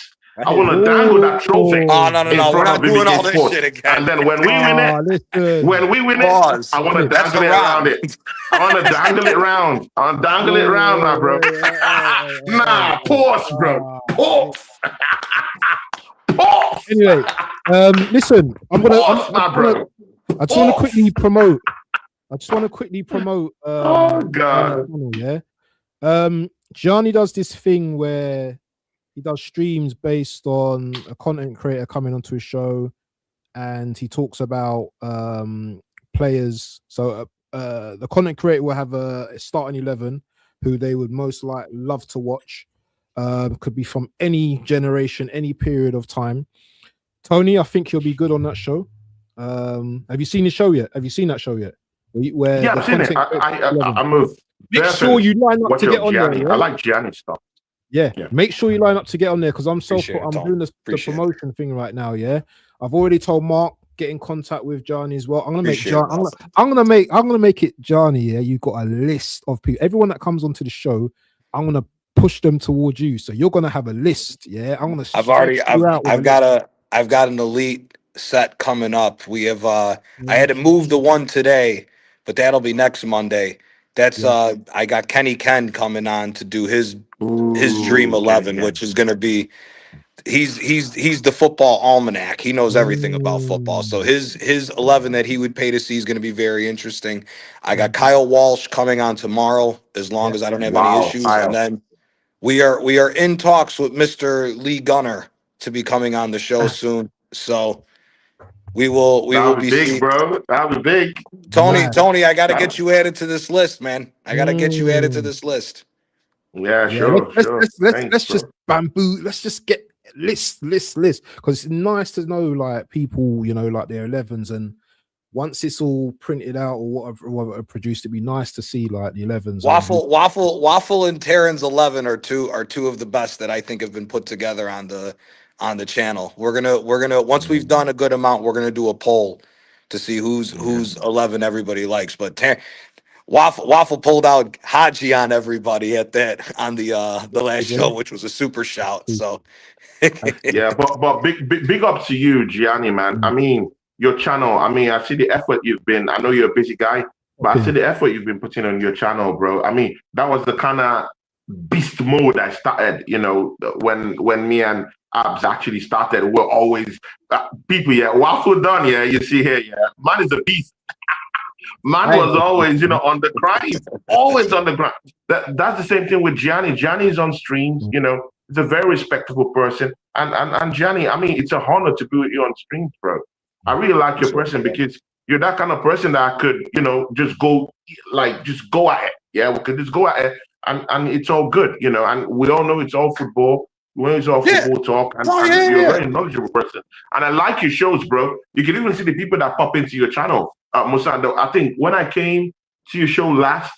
I want to dangle that trophy. Oh, no. We're not doing all this shit again. And then when we win it, I want to dangle it around it. I want to dangle it around. I want to dangle it around, my bro. Pause, bro. Pause. Pause. Anyway, listen, I just want to quickly promote. Oh God. Gianni does this thing where he does streams based on a content creator coming onto his show, and he talks about players. So the content creator will have a starting 11 who they would most love to watch. Could be from any generation, any period of time. Tony, I think you'll be good on that show. Have you seen the show yet? Have you seen that show yet? Yeah, I've seen it. I'm a make sure you line up to get on there. Yeah? I like Gianni stuff. Yeah, make sure you line up to get on there because I'm doing the promotion thing right now. Yeah, I've already told Mark get in contact with Gianni as well. I'm gonna make it Gianni. Yeah, you've got a list of people. Everyone that comes onto the show, I'm gonna push them towards you. So you're gonna have a list. Yeah, I've got an elite set coming up. We have I had to move the one today, but that'll be next Monday. That's I got Kenny Ken coming on to do his Dream 11, which is gonna be he's the football almanac. He knows everything about football. So his 11 that he would pay to see is gonna be very interesting. I got Kyle Walsh coming on tomorrow, as long as I don't have any issues. And then we are in talks with Mr. Lee Gunner to be coming on the show soon. So we will be big, bro. That'll be big. Tony, I gotta get you added to this list, man. I gotta get you added to this list. Yeah, sure. Let's just bamboo. Let's just get list because it's nice to know like people, like their 11s, and once it's all printed out or whatever produced, it'd be nice to see like the 11s. Waffle, and Terran's 11 are two of the best that I think have been put together on the channel. We're gonna once we've done a good amount, we're gonna do a poll to see who's 11 everybody likes. But Waffle pulled out Haji on everybody on the last show, which was a super shout. So yeah, but big up to you, Gianni, man. I mean, your channel. I mean, I see the effort you've been. I know you're a busy guy, but I see the effort you've been putting on your channel, bro. I mean, that was the kind of beast mode I started. You know, when me and Abs actually started, we're always people. Yeah, Waffle done. Yeah, you see here. Yeah, man is a beast. Man was always, on the grind, always on the grind. That's the same thing with Gianni. Gianni's on streams, he's a very respectable person. And Gianni, I mean, it's an honor to be with you on streams, bro. I really like your person because you're that kind of person that I could, just go ahead. Yeah, we could just go ahead and it's all good, and we all know it's all football. We know it's all football talk, and you're a very knowledgeable person. And I like your shows, bro. You can even see the people that pop into your channel. Musando, I think when I came to your show last,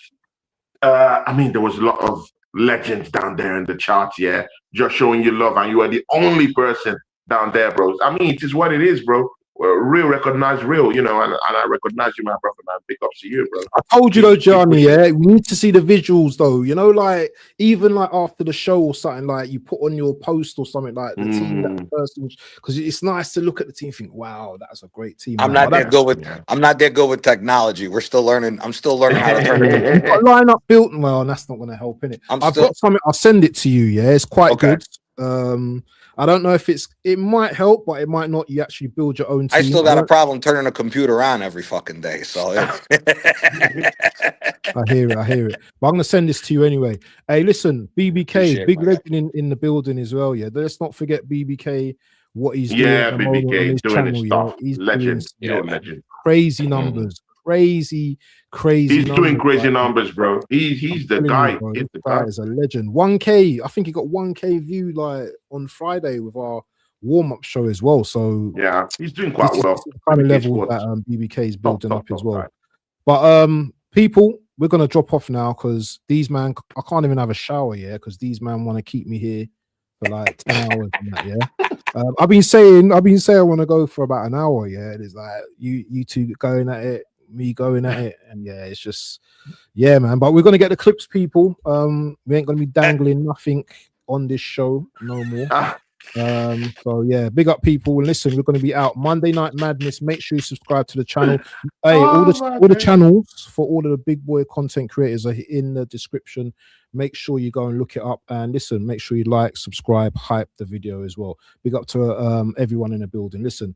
I mean, there was a lot of legends down there in the charts, yeah, just showing you love, and you are the only person down there, bro. I mean, it is what it is, bro. Real recognize real, and I recognize you, my brother, man. Big ups to you, bro. I told you though, Johnny, we need to see the visuals though, like even like after the show or something, like you put on your post or something like the team, that person, because it's nice to look at the team and think, wow, that's a great team. I'm not that good with technology. We're still learning. I'm still learning how to turn it. You've got line up built, well, that's not going to help, innit? I've got something, I'll send it to you, yeah, it's quite good. I don't know if it might help, but it might not. You actually build your own team. I still got a problem turning a computer on every fucking day. So I hear it. But I'm gonna send this to you anyway. Hey, listen, BBK, big legend in the building as well. Yeah, let's not forget BBK. What he's doing. Yeah, BBK doing his stuff. He's legend. Legend. Crazy numbers. Crazy. He's doing crazy numbers, bro. He's the guy. He's the guy is a legend. 1K. I think he got 1K view like on Friday with our warm-up show as well. So yeah, he's doing quite well. The kind of level that BBK is building up as well. Right. But people, we're gonna drop off now because these man, I can't even have a shower, because these man want to keep me here for like 10 hours and that, yeah. I've been saying I want to go for about an hour, yeah. It's like you two going at it, me going at it, and yeah, it's just man. But we're gonna get the clips, people. We ain't gonna be dangling nothing on this show no more. So yeah, big up, people. And listen, we're gonna be out Monday Night Madness. Make sure you subscribe to the channel. Hey, all the channels for all of the big boy content creators are in the description. Make sure you go and look it up, and listen, make sure you like, subscribe, hype the video as well. Big up to everyone in the building. Listen,